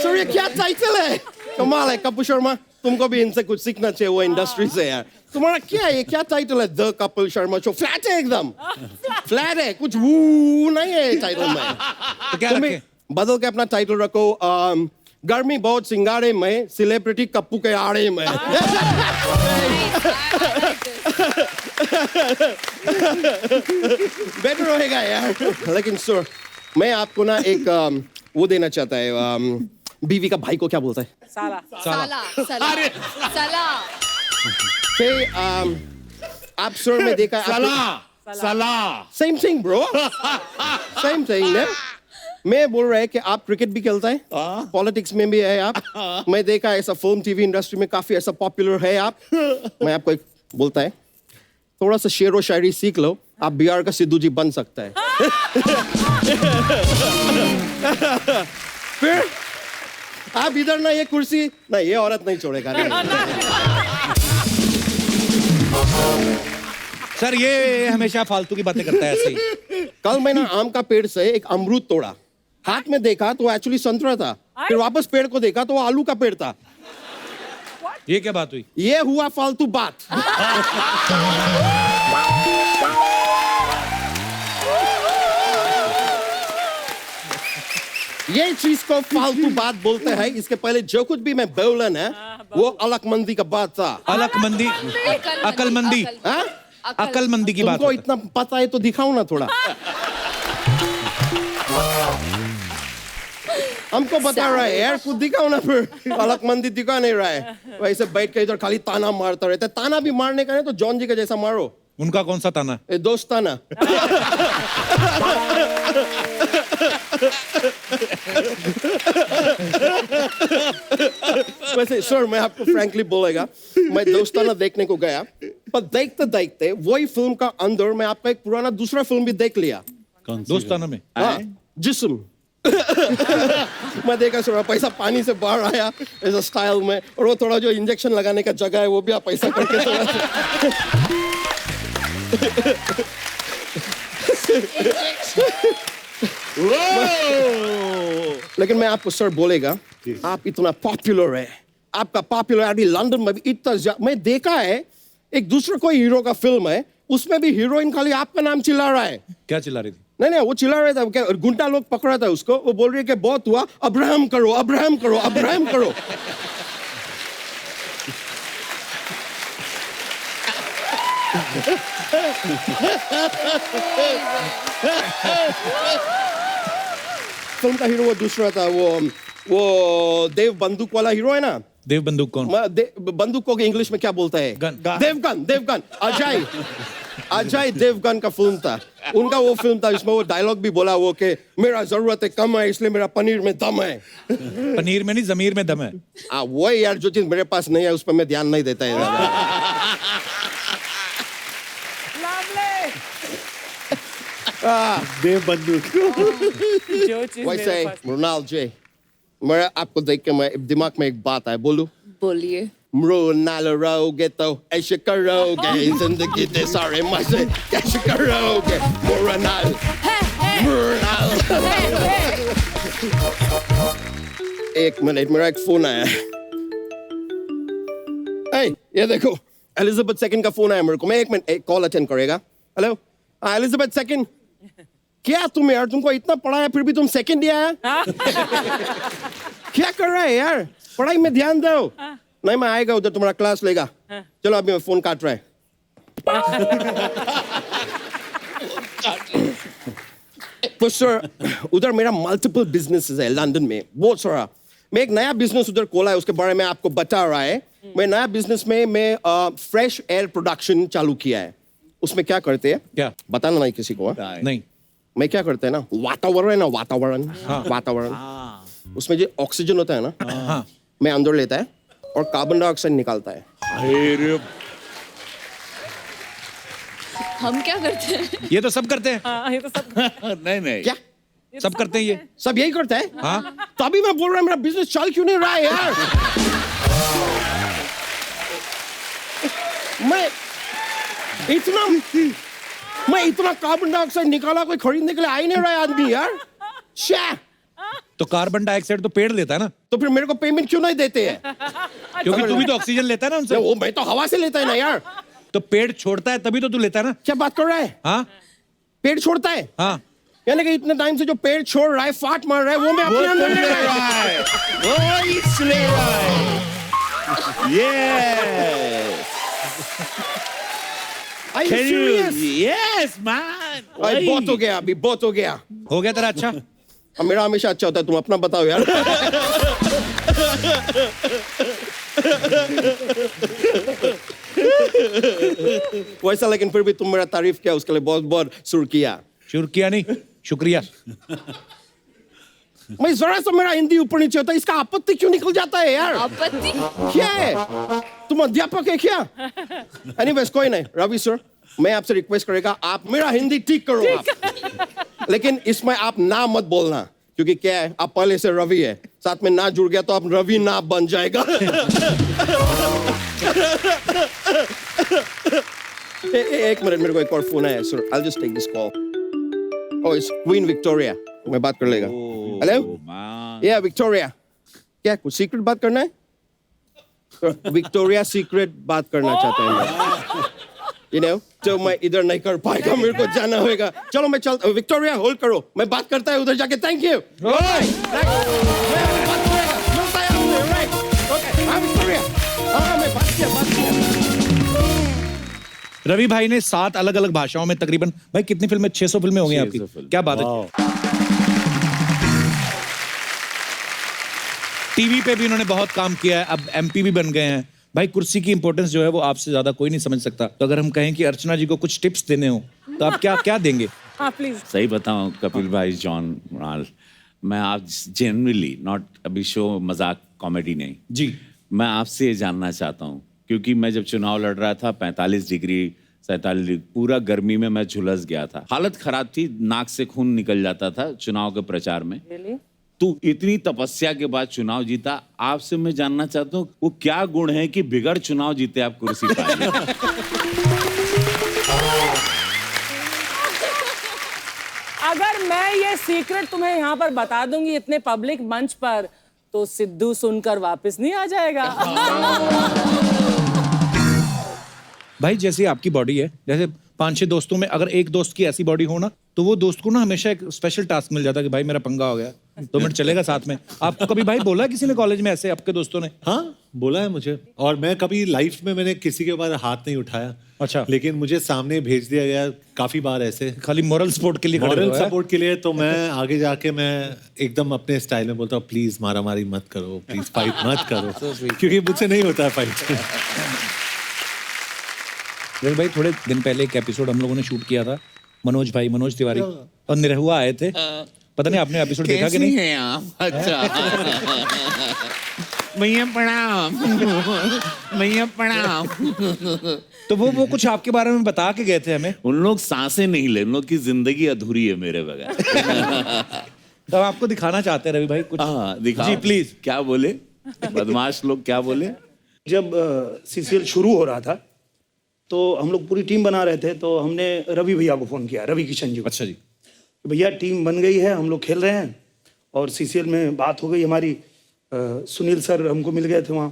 सर ये क्या टाइटल है कमाल है कपूर शर्मा तुमको भी इनसे कुछ सीखना चाहिए वो इंडस्ट्री से यार तुम्हारा क्या है ये क्या टाइटल है the Kapil Sharma show flat है एकदम फ्लैट है कुछ वो नहीं है टाइटल में तो क्या तुम्हें रखें? बदल के अपना टाइटल रखो गर्मी बहुत सिंगाड़े में सेलिब्रिटी कप्पू के आड़े में बेटर रहेगा यार लेकिन सर मैं आपको ना एक वो देना चाहता है बीवी का भाई को क्या बोलता है साला साला साला आप सर में देखा सला same thing bro same thing ना मैं बोल रहा है कि आप क्रिकेट भी खेलता है पॉलिटिक्स में भी है आप मैं देखा ऐसा फिल्म टीवी इंडस्ट्री में काफी ऐसा पॉपुलर है आप मैं आपको एक बोलता है थोड़ा सा शेर व शायरी सीख लो आप बिहार का सिद्धू जी बन सकता है फिर आप इधर ना ये कुर्सी ना ये औरत नहीं छोड़ेगा सर ये हमेशा फालतू की बातें करता है ऐसे ही कल मैंने आम का पेड़ से एक अमरूद तोड़ा हाथ में देखा तो एक्चुअली संतरा था फिर वापस पेड़ को देखा तो वो आलू का पेड़ था ये क्या बात हुई ये हुआ फालतू बात ये चीज को फालतू बात बोलते हैं इसके पहले जो कुछ भी मैं बोलन है वो अलकमंदी का बात था अलकमंदी अकलमंदी हाँ? अकलमंदी की बात तुमको इतना पता है तो दिखाओ ना थोड़ा हमको बता रहा है यार खुद दिखाओ ना फिर अलकमंदी दिखा नहीं रहा है वैसे बैठ के इधर खाली ताना मारता रहता है ताना भी मारने का नहीं तो जॉन जी का जैसा मारो उनका कौन सा ताना दोस्ताना वैसे सर मैं आपको फ्रैंकली बोलेगा मैं दोस्ताना देखने को गया पर देखते देखते वही फिल्म का अंदर मैं आपका एक पुराना दूसरा फिल्म भी देख लिया कौन सी दोस्ताना में हाँ, जिस्म मैं देखा थोड़ा पैसा पानी से बाहर आया ऐसा स्टाइल में और वो थोड़ा जो इंजेक्शन लगाने का जगह है वो भी आप पैसा करके थोड़ा लेकिन मैं आपको सर बोलेगा आप इतना पॉपुलर है आपका पॉपुलरिटी लंदन में भी इतना मैं देखा है एक दूसरा कोई हीरो का फिल्म है, उसमें भी हीरोइन खाली आपका नाम चिल्ला रहा है। क्या चिल्ला रही थी? नहीं नहीं, वो चिल्ला रहा था, क्या गुंडा लोग पकड़ा था उसको, वो बोल रही है कि बहुत हुआ, अब्राहम करो, अब्राहम करो, अब्राहम करो। फिल्म का हीरो वो दूसरा था, वो देव बंदूक वाला हीरो है ना। देव बंदूक कौन? बंदूक को इंग्लिश में क्या बोलता है? गन। देवगन, देवगन, अजय देवगन का फिल्म था। उनका वो फिल्म था, इसमें वो डायलॉग भी बोला वो कि मेरा जरूरत है कम है, इसलिए मेरा पनीर में दम है। पनीर में नहीं, जमीर में दम है। वो यार जो चीज मेरे पास नहीं है उस पर मैं ध्यान नहीं देता है। देव बंदूक। जो चीज वैसे मेरे पास- मृणाल जी, मेरा आपको देख के मैं दिमाग में एक बात है, बोलूं? बोलिए। मृणाल रहोगे तो ऐसे करोगे, जिंदगी दे सारे मजे कैसे करोगे, मृणाल, मृणाल। एक मिनट, मेरा एक फोन आया। ये देखो, एलिजाबेथ सेकंड का फोन आया मेरे को। मैं एक मिनट, एक कॉल अटेंड करेगा। हेलो, हाँ एलिजाबेथ सेकंड। क्या तुम यार, तुमको इतना पढ़ाया फिर भी तुम सेकंड ही आया? क्या कर रहा है यार, पढ़ाई में ध्यान दो। नहीं मैं आएगा उधर, तुम्हारा क्लास लेगा। चलो अभी मैं फोन काट रहा है। तो सर, उधर मेरा मल्टीपल बिजनेसेस है लंदन में, बहुत सारा। मैं एक नया बिजनेस उधर खोला है, उसके बारे में आपको बता रहा है। मैं नया बिजनेस में मैं फ्रेश एयर प्रोडक्शन चालू किया है। उसमें क्या करते हैं, क्या? बताना नहीं किसी को। नहीं। मैं क्या करते हैं ना, वातावरण है ना, वातावरण, वातावरण, उसमें जो ऑक्सीजन होता है ना, मैं अंदर लेता है और कार्बन डाइऑक्साइड निकालता है। हम क्या करते हैं? ये तो सब करते हैं। हाँ, ये तो सब नहीं नहीं, क्या सब करते हैं ये। सब यही करता है? हाँ। तो अभी मैं बोल रहा हूँ मेरा बिजनेस चल क्यों नहीं रहा है यार? मैं इतना कार्बन डाइऑक्साइड निकाला, कोई खरीदने के लिए आ ही नहीं रहा है आदमी यार। शा, तो कार्बन डाइऑक्साइड तो पेड़ लेता है ना, तो फिर मेरे को पेमेंट क्यों नहीं देते हैं? क्योंकि तू भी तो ऑक्सीजन लेता है ना उनसे। वो मैं तो हवा से लेता है ना यार। तो पेड़ छोड़ता है तभी तो तू लेता है ना। क्या बात कर रहा है? हाँ पेड़ छोड़ता है? हाँ। यानी कि इतने टाइम से जो पेड़ छोड़ रहा है, फाट मार रहा है, वो मैं अपने अंदर ले रहा है। Are you serious? Yes, man. भाई बहुत हो गया, अभी बहुत हो गया। हो गया तेरा अच्छा। अब मेरा हमेशा अच्छा होता है, तुम अपना बताओ यार। वैसा, लेकिन फिर भी तुम मेरा तारीफ किया, उसके लिए बहुत बहुत शुक्रिया। शुक्रिया नहीं, शुक्रिया। मैं जरा सा मेरा हिंदी ऊपर नीचे होता है, इसका आपत्ति क्यों निकल जाता है यार? आपत्ति? क्या है, तुम अध्यापक है क्या? एनीवेज कोई नहीं, रवि सर मैं आपसे रिक्वेस्ट करेगा, आप मेरा हिंदी ठीक करो आप। लेकिन इसमें आप ना मत बोलना, क्योंकि क्या है, आप पहले से रवि है, साथ में ना जुड़ गया तो आप रवि ना बन जाएगा। एक मिनट, मेरे को एक और फोन है sir, I just take this call. Oh it's Queen Victoria, मैं बात कर लेगा। हेलो या विक्टोरिया, क्या कुछ सीक्रेट बात करना है? विक्टोरिया सीक्रेट बात करना चाहते हैं, you know? तो मैं इधर नहीं कर पाएगा, मेरे को जाना होगा। चलो मैं चलता, विक्टोरिया होल्ड करो, मैं बात करता है उधर जाके। Thank you. रवि भाई ने 7 अलग अलग भाषाओं में तकरीबन, भाई कितनी फिल्में, 600 फिल्में हो गई आपकी? क्या बात है। टीवी पे भी उन्होंने बहुत काम किया है, अब एमपी भी बन गए हैं। भाई कुर्सी की इंपॉर्टेंस जो है वो आपसे ज्यादा कोई नहीं समझ सकता। तो अगर हम कहें कि अर्चना जी को कुछ टिप्स देने हो तो आप क्या क्या देंगे? हाँ प्लीज। सही बताऊं कपिल भाई, जॉन मृणाल, मैं आप जेन्युइनली, नॉट अभी शो मजाक कॉमेडी नहीं जी, मैं आपसे ये जानना चाहता हूँ, क्योंकि मैं जब चुनाव लड़ रहा था 45 डिग्री 47 डिग्री पूरा गर्मी में मैं झुलस गया था, हालत खराब थी, नाक से खून निकल जाता था चुनाव के प्रचार में। तू इतनी तपस्या के बाद चुनाव जीता, आपसे मैं जानना चाहता हूँ वो क्या गुण है कि बिगड़ चुनाव जीते आप कुर्सी पाए? अगर मैं ये सीक्रेट तुम्हें यहाँ पर बता दूंगी इतने पब्लिक मंच पर, तो सिद्धू सुनकर वापस नहीं आ जाएगा। भाई जैसे आपकी बॉडी है, जैसे 5-6 दोस्तों में अगर एक दोस्त की ऐसी बॉडी हो ना, तो वो दोस्त को ना हमेशा एक स्पेशल टास्क मिल जाता है कि भाई मेरा पंगा हो गया, 2 मिनट चलेगा साथ में। आपको कभी भाई बोला किसी ने कॉलेज में ऐसे आपके दोस्तों ने? हाँ, बोला है मुझे। और मैं कभी लाइफ में मैंने किसी के ऊपर हाथ नहीं उठाया। अच्छा। लेकिन मुझे सामने भेज दिया गया काफी बार ऐसे, खाली मॉरल सपोर्ट के लिए खड़े मॉरल हुए हैं। सपोर्ट के लिए। तो मैं आगे जाके मैं एकदम अपने स्टाइल में बोलता हूँ, प्लीज मारामारी मत करो, प्लीज फाइट मत करो, क्योंकि मुझसे नहीं होता है फाइट। रवि भाई थोड़े दिन पहले एक एपिसोड हम लोगों ने शूट किया था, मनोज तिवारी और निरहुआ आए थे। पता नहीं आपने एपिसोड देखा कि नहीं? है आप? अच्छा। भैया प्रणाम। भैया प्रणाम। तो वो कुछ आपके बारे में बता के गए थे हमें। उन लोग सांसें नहीं ले, उन लोग की जिंदगी अधूरी है मेरे बगैर। तो हम आपको दिखाना चाहते हैं रवि भाई कुछ। हाँ दिखाओ जी प्लीज। क्या बोले बदमाश लोग, क्या बोले? जब सीसीएल शुरू हो रहा था तो हम लोग पूरी टीम बना रहे थे, तो हमने रवि भैया को फ़ोन किया, रवि किशन जी को। अच्छा जी। भैया टीम बन गई है, हम लोग खेल रहे हैं और सीसीएल में बात हो गई हमारी। सुनील सर हमको मिल गए थे वहाँ,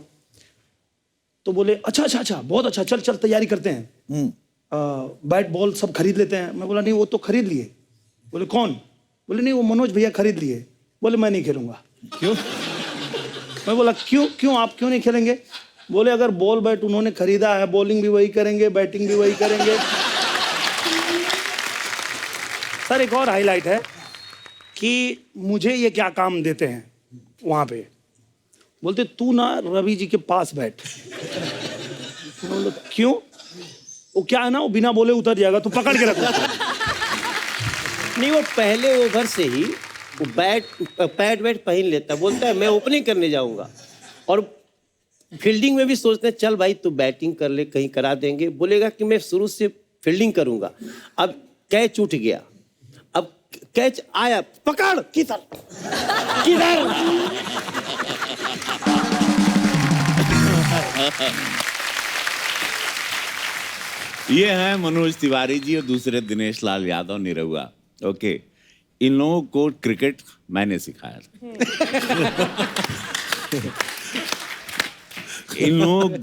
तो बोले अच्छा बहुत अच्छा, चल तैयारी करते हैं, बैट बॉल सब खरीद लेते हैं। मैं बोला नहीं वो तो खरीद लिए। बोले कौन? बोले नहीं वो मनोज भैया खरीद लिए। बोले मैं नहीं खेलूंगा। क्यों? मैं बोला क्यों आप क्यों नहीं खेलेंगे? बोले अगर बॉल बैट उन्होंने खरीदा है, बॉलिंग भी वही करेंगे, बैटिंग भी वही करेंगे। सर एक और हाईलाइट है कि मुझे ये क्या काम देते हैं वहां पे, बोलते तू ना रवि जी के पास बैठ। बोले क्यों? वो क्या है ना, वो बिना बोले उतर जाएगा, तू पकड़ के रख। नहीं वो पहले ओवर से ही वो पैड वैट पहन लेता, बोलता है मैं ओपनिंग करने जाऊंगा। और फील्डिंग में भी सोचते हैं चल भाई तू बैटिंग कर ले, कहीं करा देंगे। बोलेगा कि मैं शुरू से फील्डिंग करूंगा। अब कैच उठ गया, अब कैच आया, पकड़ किधर। ये है मनोज तिवारी जी और दूसरे दिनेश लाल यादव निरहुआ। ओके, इन लोगों को क्रिकेट मैंने सिखाया था। इन लोग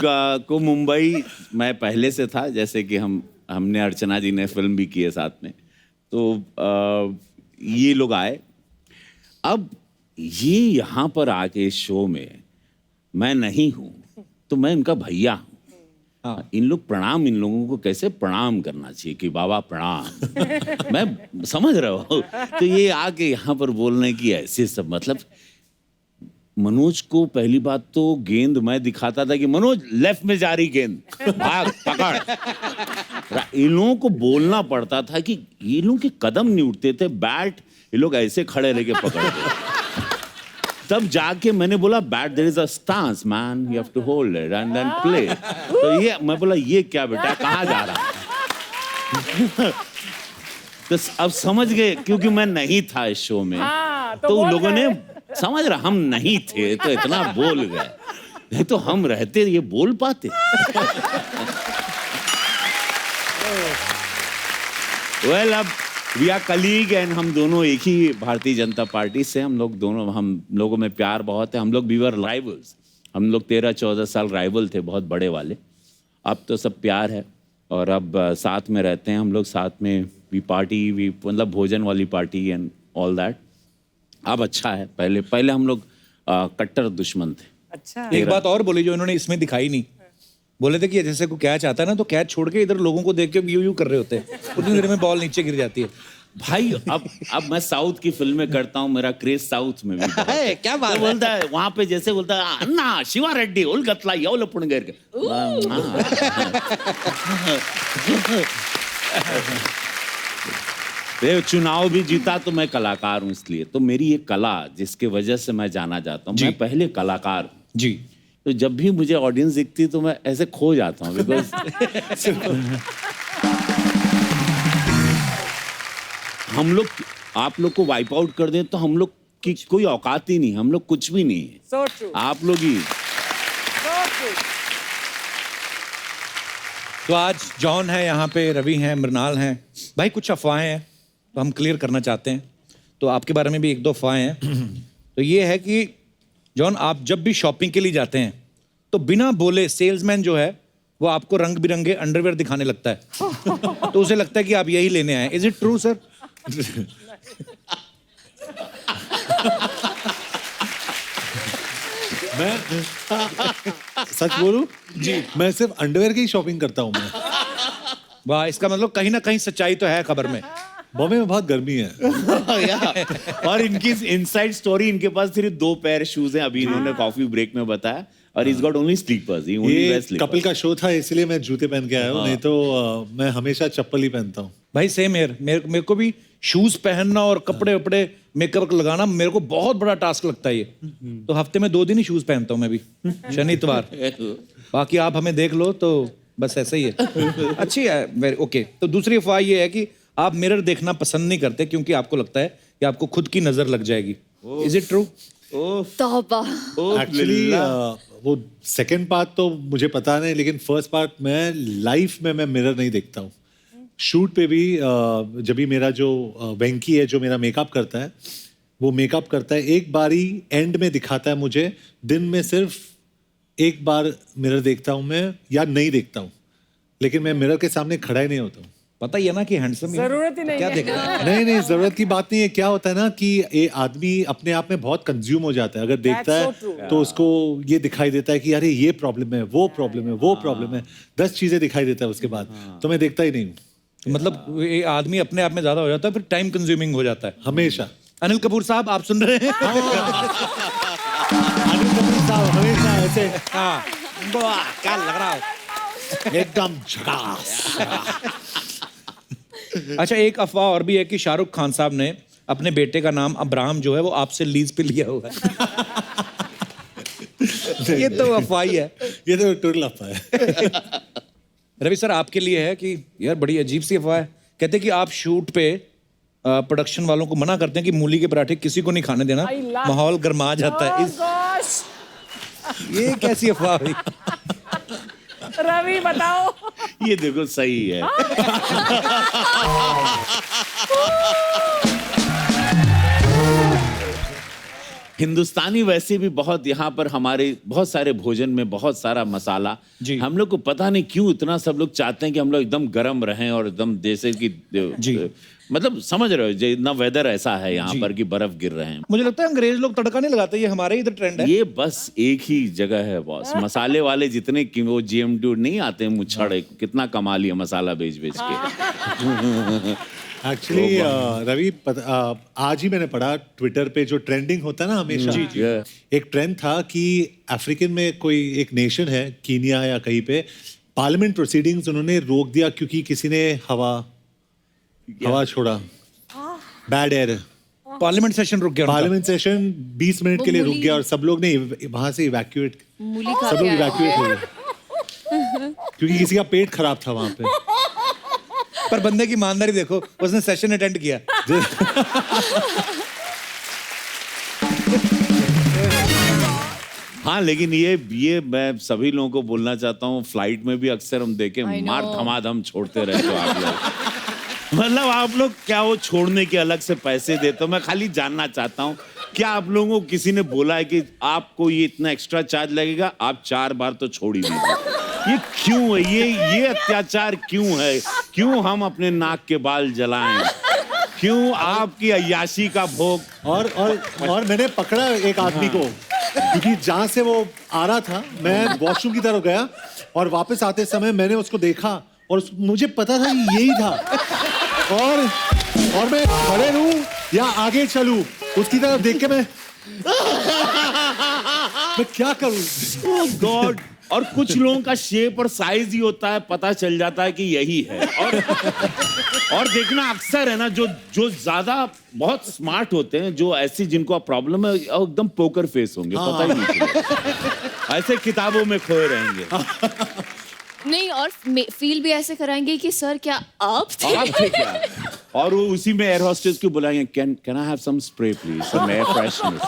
को मुंबई मैं पहले से था, जैसे कि हमने अर्चना जी ने फिल्म भी की है साथ में। तो ये लोग आए, अब ये यहाँ पर आके इस शो में मैं नहीं हूँ तो मैं इनका भैया हूँ। हाँ, इन लोगों को कैसे प्रणाम करना चाहिए कि बाबा प्रणाम। मैं समझ रहा हूँ। तो ये आके यहाँ पर बोलने की ऐसे सब, मतलब मनोज को पहली बात तो गेंद मैं दिखाता था कि मनोज लेफ्ट में जा रही गेंद, भाग पकड़। इन लोगों को बोलना पड़ता था कि ये लोग के कदम नहीं उठते थे, बैट ये लोग ऐसे खड़े रह के पकड़ते। तब जाके मैंने बोला bat there is a stance man, you have to hold it and then play. तो ये मैं बोला ये क्या बेटा, कहाँ जा रहा? तो अब समझ गए, क्योंकि मैं नहीं था इस शो में। तो उन लोगों ने समझ रहा हम नहीं थे तो इतना बोल गए, नहीं तो हम रहते ये बोल पाते। वेल अब वी आर कलीग एंड हम दोनों एक ही भारतीय जनता पार्टी से, हम लोगों में प्यार बहुत है। हम लोग वी वर राइवल्स, हम लोग 13-14 साल राइवल थे, बहुत बड़े वाले। अब तो सब प्यार है और अब साथ में रहते हैं हम लोग, साथ में वी पार्टी, वी मतलब भोजन वाली पार्टी एंड ऑल दैट। अब अच्छा है, पहले हम लोग कट्टर दुश्मन थे। अच्छा। एक बात और बोली जो इन्होंने इसमें दिखाई नहीं, बोले थे कि जैसे कोई कैच आता है ना तो कैच छोड़ के इधर लोगों को देख के यू कर रहे होते हैं, उतनी देर में बॉल नीचे गिर जाती है। भाई अब मैं साउथ की फिल्में करता हूँ, मेरा क्रेज साउथ में भी बहुत है। क्या बात तो बोलता है वहां पे, जैसे बोलता है अन्ना शिवा रेड्डी उलगतला यवल पुणगेर के। चुनाव भी जीता तो मैं कलाकार हूँ, इसलिए तो मेरी ये कला जिसके वजह से मैं जाना जाता हूँ, मैं पहले कलाकार हूँ जी। तो जब भी मुझे ऑडियंस दिखती तो मैं ऐसे खो जाता हूँ, बिकॉज हम लोग आप लोग को वाइप आउट कर दें तो हम लोग की कोई औकात ही नहीं, हम लोग कुछ भी नहीं है। So true. आप लोग ही। So true. तो आज जॉन है यहाँ पे, रवि हैं, मृणाल हैं। भाई कुछ अफवाहें हैं तो हम क्लियर करना चाहते हैं, तो आपके बारे में भी 1-2 अफवाहें हैं। तो ये है कि जॉन आप जब भी शॉपिंग के लिए जाते हैं तो बिना बोले सेल्समैन जो है वो आपको रंग बिरंगे अंडरवेयर दिखाने लगता है तो उसे लगता है कि आप यही लेने आए। Is it true sir? मैं सच बोलूं जी, मैं सिर्फ अंडरवेयर की ही शॉपिंग करता हूँ मैं। वाह, इसका मतलब कहीं ना कहीं सच्चाई तो है खबर में। बॉम्बे में बहुत गर्मी है। और इनकी इनसाइड स्टोरी, इनके पास सिर्फ 2 पेयर शूज हैं, अभी इन्होंने कॉफी ब्रेक में बताया, और इज गॉट ओनली स्लीपर्स। ये कपिल का शो था इसलिए मैं जूते पहन के आया हूँ, नहीं तो मैं हमेशा चप्पल ही पहनता हूँ। भाई सेम हेयर, मेरे को भी शूज पहनना और कपड़े वपड़े मेकअप लगाना मेरे को बहुत बड़ा टास्क लगता है ये। तो हफ्ते में 2 दिन ही शूज पहनता हूँ मैं भी, शनि इतवार। बाकी आप हमें देख लो तो बस ऐसा ही है। अच्छी है, वेरी ओके। तो दूसरी अफवाह ये है कि आप मिरर देखना पसंद नहीं करते क्योंकि आपको लगता है कि आपको खुद की नजर लग जाएगी। Is it true? तौबा। एक्चुअली वो सेकंड पार्ट तो मुझे पता नहीं, लेकिन फर्स्ट पार्ट मैं लाइफ में मैं मिरर नहीं देखता हूँ। शूट पे भी जब भी मेरा जो वेंकी है जो मेरा मेकअप करता है, वो मेकअप करता है एक बार ही एंड में दिखाता है मुझे, दिन में सिर्फ एक बार मिरर देखता हूँ मैं, या नहीं देखता हूँ, लेकिन मैं मिरर के सामने खड़ा ही नहीं होता हूँ। पता ही है ना कि हैंडसम जरूरत ही नहीं क्या है। देख रहा है? नहीं जरूरत की बात नहीं है। क्या होता है ना कि ये आदमी अपने आप में बहुत कंज्यूम हो जाता है। अगर देखता so है true. तो उसको ये दिखाई देता है कि अरे ये प्रॉब्लम है, वो प्रॉब्लम है, वो प्रॉब्लम है, 10 चीजें दिखाई देता है उसके बाद, तो मैं देखता ही नहीं हूँ। मतलब ये आदमी अपने आप में ज्यादा हो जाता है, फिर टाइम कंज्यूमिंग हो जाता है हमेशा। अनिल कपूर साहब, आप सुन रहे हैं? अनिल कपूर साहब हमेशा ऐसे हाँ, वाह, क्या लग रहा है एकदम झकास। अच्छा, एक अफवाह और भी है कि शाहरुख खान साहब ने अपने बेटे का नाम अब्राहम जो है वो आपसे लीज पे लिया हुआ है। ये तो अफवाह ही है। ये तो टुरल अफवाह है। रवि सर, आपके लिए है कि यार बड़ी अजीब सी अफवाह है। कहते हैं कि आप शूट पे प्रोडक्शन वालों को मना करते हैं कि मूली के पराठे किसी को नहीं खाने देना, माहौल गर्मा जाता है। ये कैसी अफवाह हुई? रवि बताओ। ये देखो सही है। हिंदुस्तानी वैसे भी बहुत, यहाँ पर हमारे बहुत सारे भोजन में बहुत सारा मसाला। जी। हम लोग को पता नहीं क्यों इतना सब लोग चाहते हैं कि हम लोग एकदम गर्म रहें और एकदम जैसे कि जी। मतलब समझ रहे हो, जो इतना वेदर ऐसा है यहाँ पर कि बर्फ गिर रहे हैं। मुझे लगता है अंग्रेज लोग तड़का नहीं लगाते, ये हमारे इधर ट्रेंड है। ये बस एक ही जगह है बॉस, मसाले वाले जितने कि वो GM2 नहीं आते मुच्छड़, कितना कमा लिया मसाला बेच बेच के। एक्चुअली रवि आज ही मैंने पढ़ा ट्विटर पे, जो ट्रेंडिंग होता है ना हमेशा, एक ट्रेंड था कि अफ्रीकन में कोई एक नेशन है, कीनिया या कहीं पे, पार्लियामेंट प्रोसीडिंग्स उन्होंने रोक दिया क्योंकि किसी ने हवा छोड़ा, बैड एयर। पार्लियामेंट सेशन रुक गया उनका। पार्लियामेंट सेशन 20 मिनट के लिए रुक गया और सब लोग ने वहां से इवैक्यूएट, सब लोग इवैक्यूएट हो गए क्योंकि किसी का पेट खराब था वहां पे। पर बंदे की ईमानदारी देखो, उसने सेशन अटेंड किया। हाँ, लेकिन ये मैं सभी लोगों को बोलना चाहता हूँ, फ्लाइट में भी अक्सर हम देखे मार धमाधम छोड़ते रहते हो आप लोग। मतलब आप लोग क्या वो छोड़ने के अलग से पैसे देते हो? मैं खाली जानना चाहता हूँ, क्या आप लोगों को किसी ने बोला है कि आपको ये इतना एक्स्ट्रा चार्ज लगेगा, आप 4 बार तो छोड़ ही दीजिए? ये क्यों है? ये अत्याचार क्यों है? क्यों हम अपने नाक के बाल जलाएं? क्यों आपकी अय्याशी का भोग? और मैंने पकड़ा एक आदमी को, क्योंकि जहां से वो आ रहा था, मैं वॉशरूम की तरफ गया और वापस आते समय मैंने उसको देखा और मुझे पता था कि यही था, और मैं खड़े रहूं या आगे चलूं, उसकी तरफ देख के मैं क्या करूं? ओह गॉड! और कुछ लोगों का शेप और साइज ही होता है, पता चल जाता है कि यही है। और देखना अक्सर है ना, जो ज्यादा बहुत स्मार्ट होते हैं, जो ऐसी जिनको प्रॉब्लम है, एकदम पोकर फेस होंगे, पता ही नहीं चलेगा। ऐसे किताबों में खोए रहेंगे। नहीं, और फील भी ऐसे कराएंगे कि सर क्या आप थे क्या? और वो उसी में एयर होस्टेस को बुलाएंगे, can I have some spray please, some air freshener.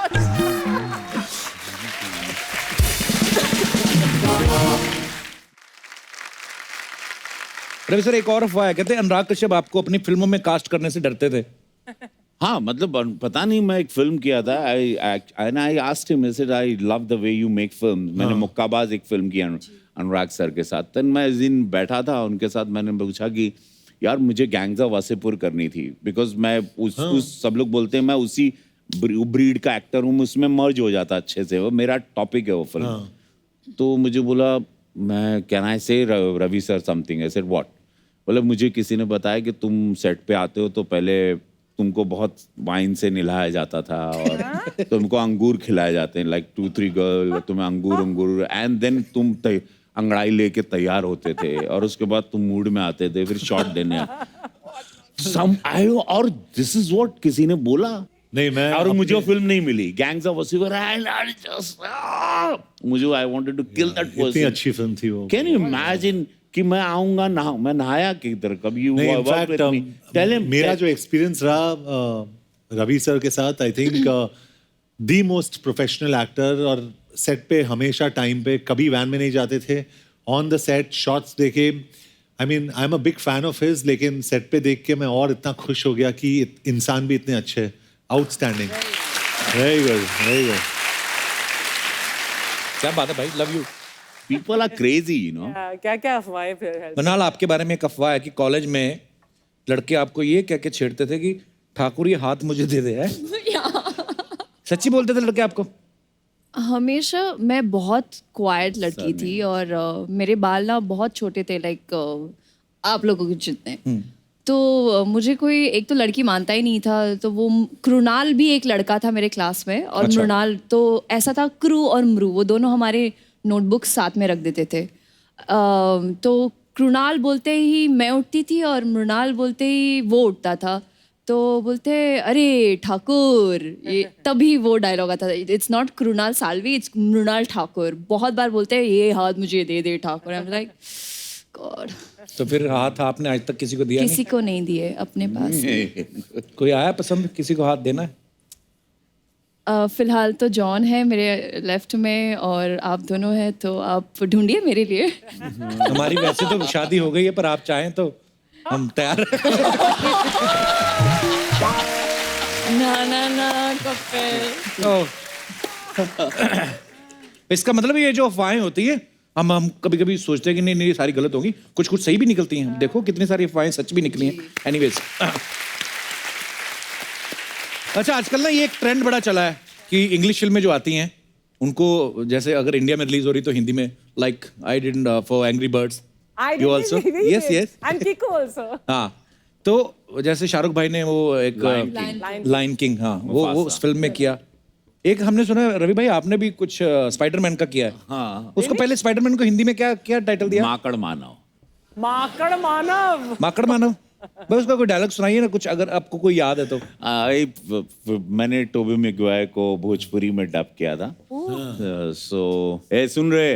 Ravi sir, एक और अफवाह है, कहते हैं अनुराग कश्यप आपको अपनी फिल्मों में कास्ट करने से डरते थे। हाँ, मतलब पता नहीं, मैं एक फिल्म किया था, I asked him, I said I love the way you make film. मैंने मुक्काबाज एक फिल्म किया अनुराग सर के साथ। तो मैं इस दिन बैठा था उनके साथ, मैंने पूछा कि यार मुझे गैंग्स ऑफ वासेपुर करनी थी, बिकॉज मैं उस सब लोग बोलते हैं मैं उसी ब्रीड का एक्टर हूँ, उसमें मर्ज हो जाता अच्छे से, वो मेरा टॉपिक है वो फिल्म। तो मुझे बोला मैं can I say Ravi sir something, I said what? बोले मुझे किसी ने बताया कि तुम सेट पे आते हो तो पहले तुमको बहुत वाइन से नहलाया जाता था और तुमको अंगूर खिलाए जाते हैं, लाइक 2-3 गर्ल, तुम्हें अंगूर एंड देन तुम अंगड़ाई लेके तैयार होते थे और उसके बाद तुम मूड में आते थे फिर शॉट देने। और दिस इज व्हाट किसी ने बोला नहीं, मैं और मुझे वो फिल्म नहीं मिली, गैंग्स ऑफ वासेपुर, मुझे I wanted to kill that person. इतनी अच्छी फिल्म थी वो। कैन यू इमेजिन कि मैं आऊंगा ना, मैं नहाया किधर कभी? मेरा जो एक्सपीरियंस रहा रवि सर के साथ, I think the most professional actor, और सेट पे हमेशा टाइम पे, कभी वैन में नहीं जाते थे, ऑन द सेट शॉट्स देखे, I mean I am a big fan of his, लेकिन सेट पे देख के मैं और इतना खुश हो गया कि इंसान भी इतने अच्छे, outstanding, very good, very good. क्या बात है भाई, love you. People are crazy, you know. क्या क्या अफवाहें फिर है? मनाल, आपके बारे में एक अफवाह है कि कॉलेज में लड़के आपको ये कह के छेड़ते थे कि ठाकुर ये हाथ मुझे दे दे, है? सच्ची बोलते थे लड़के आपको? हमेशा मैं बहुत क्वाइट लड़की थी और मेरे बाल ना बहुत छोटे थे, लाइक आप लोगों के जितने। तो मुझे कोई एक तो लड़की मानता ही नहीं था, तो वो कृणाल भी एक लड़का था मेरे क्लास में, और मृणाल, तो ऐसा था क्रू और मृ, वो दोनों हमारे नोटबुक साथ में रख देते थे। तो कृणाल बोलते ही मैं उठती थी और मृणाल बोलते ही वो उठता था, तो बोलते अरे ठाकुर, ये तभी वो डायलॉग आता था, it's not Krunal Salvi, it's Mrunal Thakur. बहुत बार बोलते हैं ये हाथ मुझे दे दे Thakur, I am like God. तो फिर हाथ आपने आज तक किसी को दिया? किसी को नहीं दिए अपने पास। कोई आया पसंद किसी को हाथ देना है? फिलहाल तो जॉन है मेरे लेफ्ट में और आप दोनों हैं, तो आप ढूंढिए मेरे लिए। हमारी वैसे तो शादी हो गई है, पर आप चाहें तो हम तैयार हैं। ना कपिल। इसका मतलब ये जो अफवाहें होती है, हम कभी कभी सोचते हैं कि नहीं ये सारी गलत होगी, कुछ कुछ सही भी निकलती हैं। देखो कितनी सारी अफवाहें सच भी निकली हैं। एनीवेज, अच्छा आजकल ना ये एक ट्रेंड बड़ा चला है कि इंग्लिश फिल्में जो आती हैं उनको, जैसे अगर इंडिया में रिलीज हो रही तो हिंदी में, like I did for Angry Birds, you also, yes yes, and Kiko also. हाँ, तो जैसे शाहरुख भाई ने वो एक लायन किंग, हाँ वो उस फिल्म में किया। एक हमने सुना रवि भाई आपने भी कुछ स्पाइडरमैन का किया है। हाँ, उसको पहले स्पाइडरमैन को हिंदी में क्या क्या टाइटल दिया? माकड़ मानव। माकड़ मानव। माकड़ मानव। भाई उसका कोई डायलॉग सुनाइए ना कुछ, अगर आपको कोई याद है तो। मैंने टोबी मैगवायर को भोजपुरी में डब किया था। सो ए सुन रहे,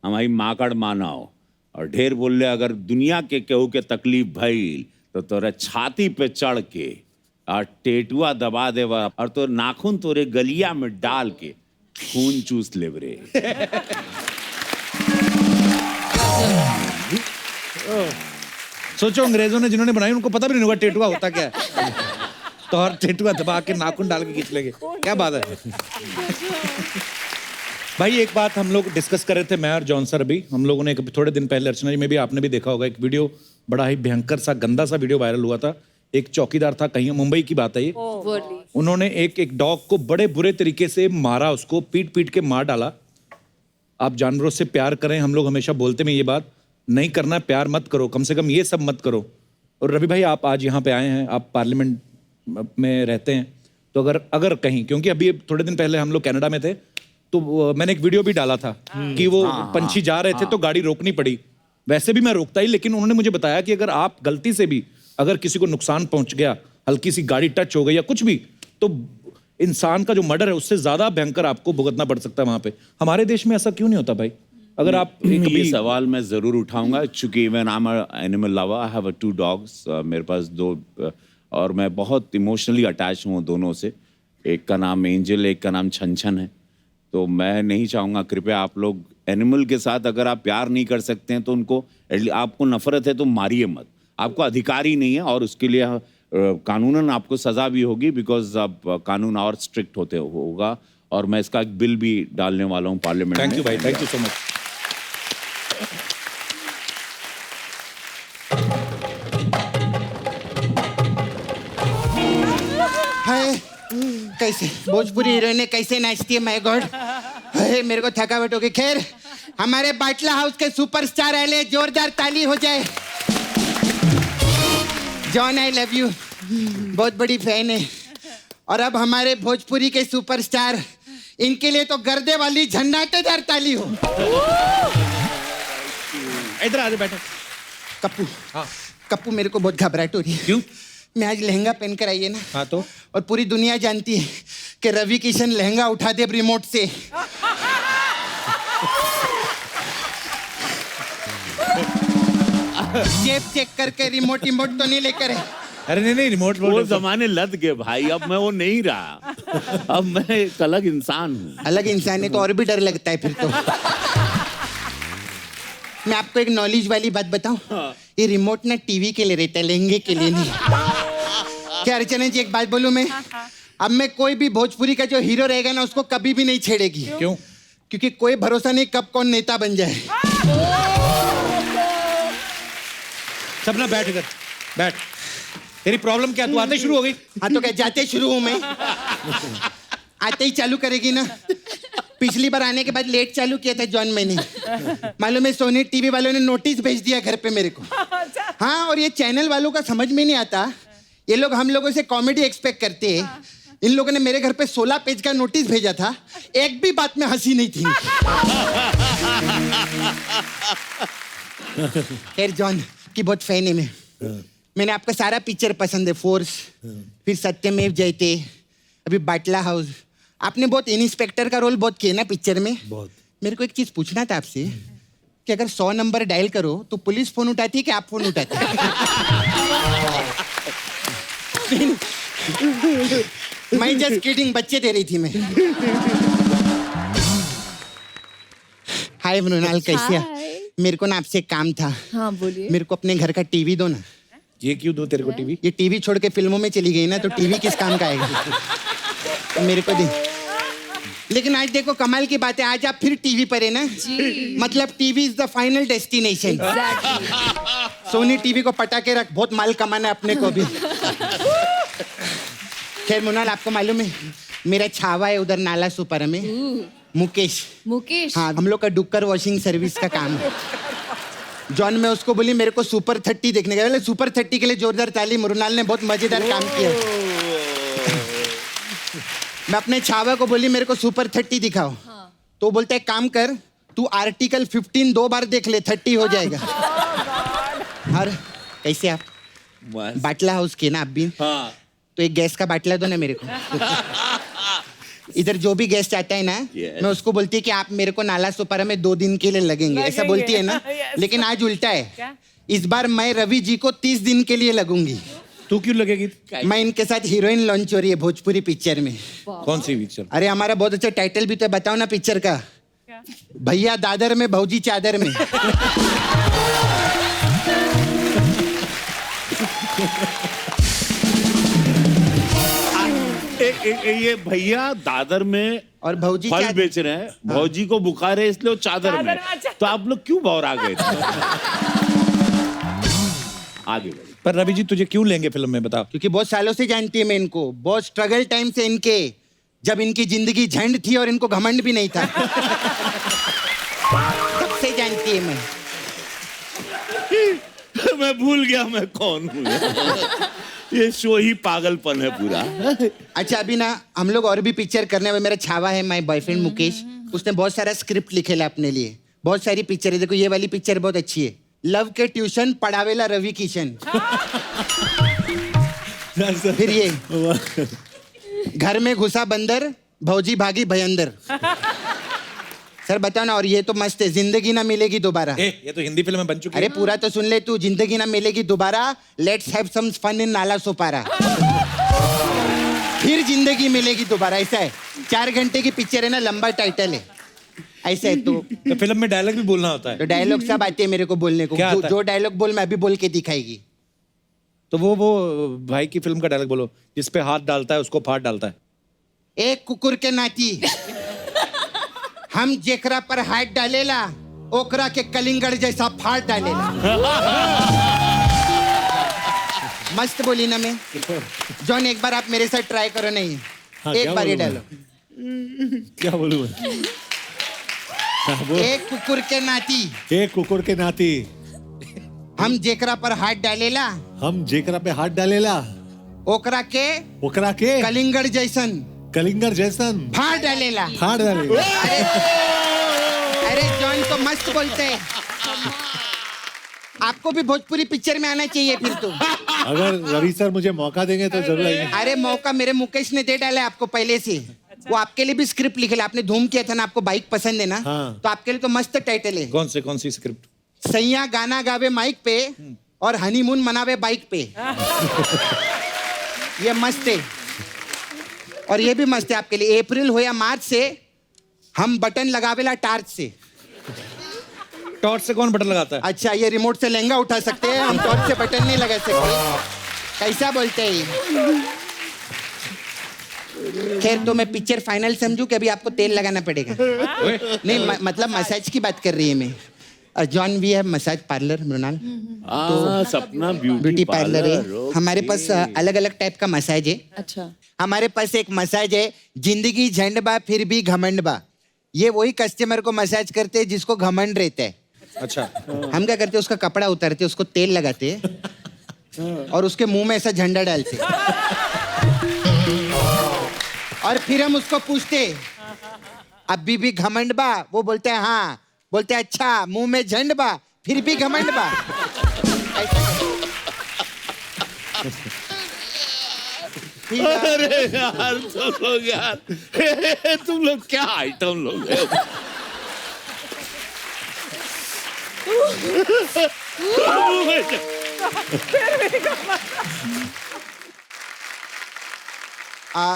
हमारी माकड़ मानव और ढेर बोल रहे, अगर दुनिया के केहू के तकलीफ भइल तो तोरे छाती पे चढ़ के और टेटुआ दबा देवा और तो नाखून तोरे गलिया में डाल के खून चूस ले रे। सोचो अंग्रेजों ने जिन्होंने बनाई उनको पता भी नहीं होगा टेटुआ होता क्या है। तो और टेटुआ दबा के नाखून डाल के खींच लेंगे, क्या बात है। भाई एक बात हम लोग डिस्कस कर रहे थे, मैं और जॉन सर, अभी हम लोगों ने थोड़े दिन पहले, अर्चना जी में भी आपने भी देखा होगा, एक वीडियो बड़ा ही भयंकर सा गंदा सा वीडियो वायरल हुआ था। एक चौकीदार था, कहीं मुंबई की बात है ये, उन्होंने एक डॉग को बड़े बुरे तरीके से मारा, उसको पीट पीट के मार डाला। आप जानवरों से प्यार करें, हम लोग हमेशा बोलते हैं ये बात, नहीं करना प्यार मत करो, कम से कम ये सब मत करो। और रवि भाई आप आज यहाँ पे आए हैं, आप पार्लियामेंट में रहते हैं, तो अगर कहीं, क्योंकि अभी थोड़े दिन पहले हम लोग कनाडा में थे, तो मैंने एक वीडियो भी डाला था कि वो पंछी जा रहे थे तो गाड़ी रोकनी पड़ी। वैसे भी मैं रोकता ही, लेकिन उन्होंने मुझे बताया कि अगर आप गलती से भी अगर किसी को नुकसान पहुंच गया, हल्की सी गाड़ी टच हो गई या कुछ भी, तो इंसान का जो मर्डर है उससे ज्यादा भयंकर आपको भुगतना पड़ सकता है वहां पे। हमारे देश में ऐसा क्यों नहीं होता भाई? अगर आप ये सवाल मैं जरूर उठाऊंगा, चूंकि even I am animal lover, I have 2 dogs, मेरे पास 2, और मैं बहुत इमोशनली अटैच हूँ दोनों से। एक का नाम एंजल, एक का नाम छन है। तो मैं नहीं चाहूँगा, कृपया आप लोग एनिमल के साथ अगर आप प्यार नहीं कर सकते हैं तो उनको, आपको नफरत है तो मारिए मत, आपको अधिकार ही नहीं है, और उसके लिए कानूनन आपको सज़ा भी होगी, बिकॉज अब कानून और स्ट्रिक्ट होगा। और मैं इसका एक बिल भी डालने वाला हूँ पार्लियामेंट में। थैंक यू भाई, थैंक यू सो मच। कैसे भोजपुरी हीरोइन कैसे नाचती है, माय गॉड। अरे मेरे को थकावट हो गई। खैर, हमारे बाटला हाउस के सुपरस्टार आए, जोरदार ताली हो जाए। जॉन, आई लव यू, बहुत बड़ी फैन है। और अब हमारे भोजपुरी के सुपरस्टार, इनके लिए तो गर्दे वाली झन्नाटेदार ताली हो। इधर आ जाओ, बैठो। कप्पू, हाँ कप्पू, मेरे को बहुत घबराहट हो रही है। क्यों? मैं आज लहंगा पहन कर आई है ना। हाँ तो? और पूरी दुनिया जानती है कि रवि किशन लहंगा उठा दे रिमोट से। जेब चेक करके रिमोट तो नहीं लेकर है। अरे नहीं, रिमोट वो जमाने लद गए भाई, अब मैं वो नहीं रहा। अब मैं एक अलग इंसान हूँ। अलग इंसान है तो और भी डर लगता है फिर तो। मैं आपको एक नॉलेज वाली बात बताऊं, ये रिमोट ना टीवी के लिए रहता है, लहंगे के लिए नहीं। क्या अर्चना जी, एक बात बोलूं मैं? अब मैं कोई भी भोजपुरी का जो हीरो रहेगा ना, उसको कभी भी नहीं छेड़ेगी। क्यों? क्योंकि कोई भरोसा नहीं कब कौन नेता बन जाए। सपना बैठ इधर, बैठ। तेरी प्रॉब्लम क्या? तू आते ही शुरू हो गई? हाँ तो क्या जाते शुरू हूं मैं? आते ही चालू करेगी ना। पिछली बार आने के बाद लेट चालू किया था जॉन मैंने। मालूम है, सोनी टीवी वालों ने नोटिस भेज दिया घर पे मेरे को। हाँ, और ये चैनल वालों का समझ में नहीं आता, ये लोग हम लोगों से कॉमेडी एक्सपेक्ट करते हैं। इन लोगों ने मेरे घर पे 16 पेज का नोटिस भेजा था, एक भी बात में हंसी नहीं थी। खैर, जॉन की बहुत फैन है मैं। मैंने आपका सारा पिक्चर पसंद है, फोर्स, फिर सत्यमेव जयते, अभी बाटला हाउस। आपने बहुत इंस्पेक्टर का रोल बहुत किया ना पिक्चर में। बहुत। मेरे को एक चीज पूछना था आपसे कि अगर 100 नंबर डायल करो तो पुलिस फोन उठाती है कि आप फोन उठाते हैं? मैं जस्ट किडिंग, बच्चे दे रही थी मैं। हाय मृणाल, कैसे हैं? मेरे को ना आपसे काम था। हाँ बोलिए। मेरे को अपने घर का टीवी दो ना। ये क्यों दो तेरे को टीवी? ये टीवी छोड़ के फिल्मों में चली गई ना, तो टीवी किस काम का आएगा? तो मेरे को दे। लेकिन आज देखो कमाल की बात है, आज आप फिर टीवी पर है ना जी। मतलब TV is the final destination. Sony TV को पटा के रख, बहुत माल कमाना है अपने को भी। खैर मुनाल, आपको मालूम है मेरा छावा है उधर नाला सुपर में, मुकेश। हाँ, हम लोग का डुक्कर वॉशिंग सर्विस का काम है। जॉन, मैं उसको बोली मेरे को सुपर 30 देखने का। बोले सुपर 30 के लिए जोरदार ताली। मृणाल ने बहुत मजेदार काम किया। मैं अपने छावा को बोली मेरे को सुपर 30 दिखाओ। तो बोलता है काम कर, तू आर्टिकल 15 2 बार देख ले, 30 हो जाएगा। और कैसे आप? बाटला हाउस के ना आप भी? हाँ। तो एक गैस का बाटला दो ना मेरे को। इधर जो भी गेस्ट आता है ना, मैं उसको बोलती है कि आप मेरे को नाला सुपारा में 2 दिन के लिए लगेंगे, ऐसा बोलती है ना। लेकिन आज उल्टा है, इस बार मैं रवि जी को 30 दिन के लिए लगूंगी। तू क्यों लगेगी? मैं इनके साथ हीरोइन लॉन्च हो रही है भोजपुरी पिक्चर में। कौन सी पिक्चर? अरे हमारा बहुत अच्छा टाइटल भी तो बताओ ना पिक्चर का। भैया दादर में, भौजी चादर में। ये भैया दादर में और भौजी फल बेच रहे हैं, भौजी को बुखार है इसलिए वो चादर में। तो आप लोग क्यों बौर आ गए थे? आगे बढ़िए। पर रवि जी तुझे क्यों लेंगे फिल्म में, बता? क्योंकि बहुत सालों से जानती है मैं इनको, बहुत स्ट्रगल टाइम से इनके, जब इनकी जिंदगी झंड थी और इनको घमंड भी नहीं था। तब से जानती है मैं। मैं भूल गया मैं कौन हूँ। ये शो ही पागलपन है पूरा। अच्छा, अभी ना हम लोग और भी पिक्चर करने में, मेरा छावा है माय बॉयफ्रेंड मुकेश, उसने बहुत सारा स्क्रिप्ट लिखेला अपने लिए, बहुत सारी पिक्चर है। देखो ये वाली पिक्चर बहुत अच्छी है, लव के ट्यूशन पढ़ावेला रवि किशन। फिर ये घर में घुसा बंदर, भौजी भागी भयंदर। सर बताओ ना, और ये तो मस्त है, जिंदगी ना मिलेगी दोबारा। ये तो हिंदी फिल्म में बन चुकी है। अरे पूरा तो सुन ले तू, जिंदगी na Milegi Dobara, let's have some fun in Nala Sopara. फिर जिंदगी मिलेगी दोबारा, ऐसा है। 4 घंटे की पिक्चर है ना, लंबा टाइटल है, ऐसा है। तो फिल्म में डायलॉग भी बोलना होता है? तो डायलॉग सब आते हैं मेरे को बोलने को। जो डायलॉग बोल मैं अभी बोल के दिखाएगी। तो वो भाई की फिल्म का डायलॉग बोलो, जिस पे हाथ डालता है उसको फाड़ डालता है। एक कुकुर के नाती हम जेकरा पर हाथ डालेला, ओकरा के कलिंगड़ जैसा फाड़ डालेला। मस्त बोली ना मैं। जॉन, एक बार आप मेरे साथ ट्राई करो। नहीं हाँ, एक क्या बार ये बोलूं डालो। क्या बोलूं मैं? हाँ, बोल। एक कुकुर के नाती एक कुकुर के नाती हम जेकरा पर हाथ डालेला हम जेकरा पे हाथ डालेला ओकरा के ओकरा के कलिंगड़ जैसन कलिंगर जैसन फाड़ डालेला। फाड़ डालेला। अरे जॉन तो मस्त बोलते हैं। आपको भी भोजपुरी पिक्चर में आना चाहिए फिर तो। अगर रवि सर मुझे मौका देंगे तो जरूर आएंगे। अरे मौका मेरे मुकेश ने दे डाला है आपको पहले से। वो आपके लिए भी स्क्रिप्ट लिखे, आपने धूम किया था ना, आपको बाइक पसंद है ना, हाँ। तो आपके लिए तो मस्त टाइटल है। कौन सी स्क्रिप्ट? सैया गाना गावे माइक पे और हनीमून मनावे बाइक पे। ये मस्त है। और ये भी मस्त है आपके लिए। अप्रैल हो या मार्च से हम बटन लगावेला टार्च से। टॉर्च से कौन बटन लगाता है? अच्छा, ये रिमोट से लहंगा उठा सकते हैं, हम टॉर्च से बटन नहीं लगा सकते। कैसा बोलते हैं? खैर, तो मैं पिक्चर फाइनल समझूं कि अभी आपको तेल लगाना पड़ेगा? नहीं, मतलब मसाज की बात कर रही है मैं। John, we have massage parlour Mrunal. Sapna beauty parlour है हमारे पास। अलग अलग टाइप का मसाज है। अच्छा। हमारे पास एक मसाज है जिंदगी झंड बा फिर भी घमंड बा। ये वही कस्टमर को मसाज करते हैं जिसको घमंड रहता है। अच्छा। हम क्या करते हैं, उसका कपड़ा उतारते, उसको तेल लगाते और उसके मुंह में ऐसा झंडा डालते और फिर हम उसको पूछते अभी भी घमंड बा? वो बोलते हैं हाँ। बोलते हैं अच्छा, मुंह में झंड बा फिर भी घमंड बा। अरे यार तुम लोग यार तुम लोग क्या आइटम लोग हैं?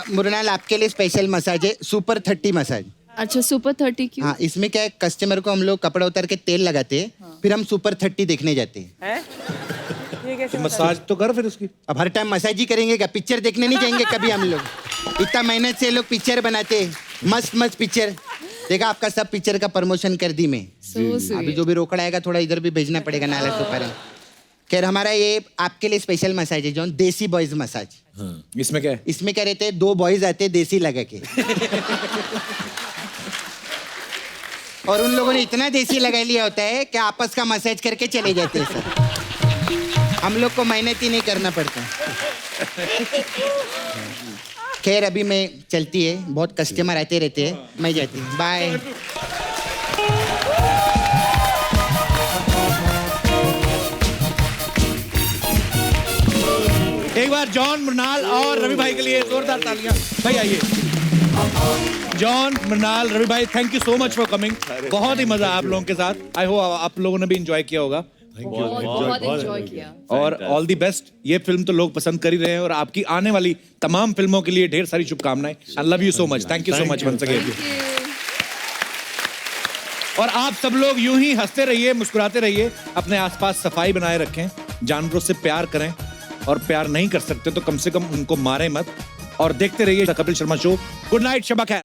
मुरनाल, आपके लिए स्पेशल मसाज है, सुपर 30 मसाज। अच्छा, सुपर 30 क्यों? हाँ, इसमें क्या है, कस्टमर को हम लोग कपड़ा उतार के तेल लगाते हैं, फिर हम सुपर 30 देखने जाते हैं। ये कैसे मसाज तो कर फिर उसकी। अब हर टाइम मसाज ही करेंगे क्या? पिक्चर देखने नहीं जाएंगे कभी हम लोग? इतना मेहनत से लोग पिक्चर बनाते हैं, मस्त मस्त पिक्चर। देखा, आपका सब पिक्चर का प्रमोशन कर दी मैं। अभी जो भी रोकड़ा आएगा थोड़ा इधर भी भेजना पड़ेगा, नाला सुपारा। खैर, हमारा ये आपके लिए स्पेशल मसाज है जॉन, देसी बॉयज मसाज। इसमें क्या है? इसमें क्या रहते हैं, 2 बॉयज आते हैं देसी लगा के और उन लोगों ने इतना देसी लगा लिया होता है कि आपस का मसाज करके चले जाते हैं सर। हम लोग को मेहनत ही नहीं करना पड़ता। खैर, अभी मैं चलती है, बहुत कस्टमर आते रहते हैं, मैं जाती हूँ, बाय। एक बार जॉन, मृणाल और रवि भाई के लिए जोरदार तालियां। भाई आइए। जॉन, मृणाल, रवि भाई, thank you so much for coming. बहुत ही मजा आप लोगों के साथ। आई होप आप लोगों ने भी एंजॉय किया होगा। बहुत एंजॉय किया। और ऑल दी बेस्ट। ये फिल्म तो लोग पसंद कर ही रहे हैं और आपकी आने वाली तमाम फिल्मों के लिए ढेर सारी शुभकामनाएं। I love you so much. Thank you so much once again. और आप सब लोग यूं ही हंसते रहिए, मुस्कुराते रहिए, अपने आसपास सफाई बनाए रखें, जानवरों से प्यार करें, और प्यार नहीं कर सकते तो कम से कम उनको मारें मत, और देखते रहिए Kapil Sharma show. Good night, Shaba खैर।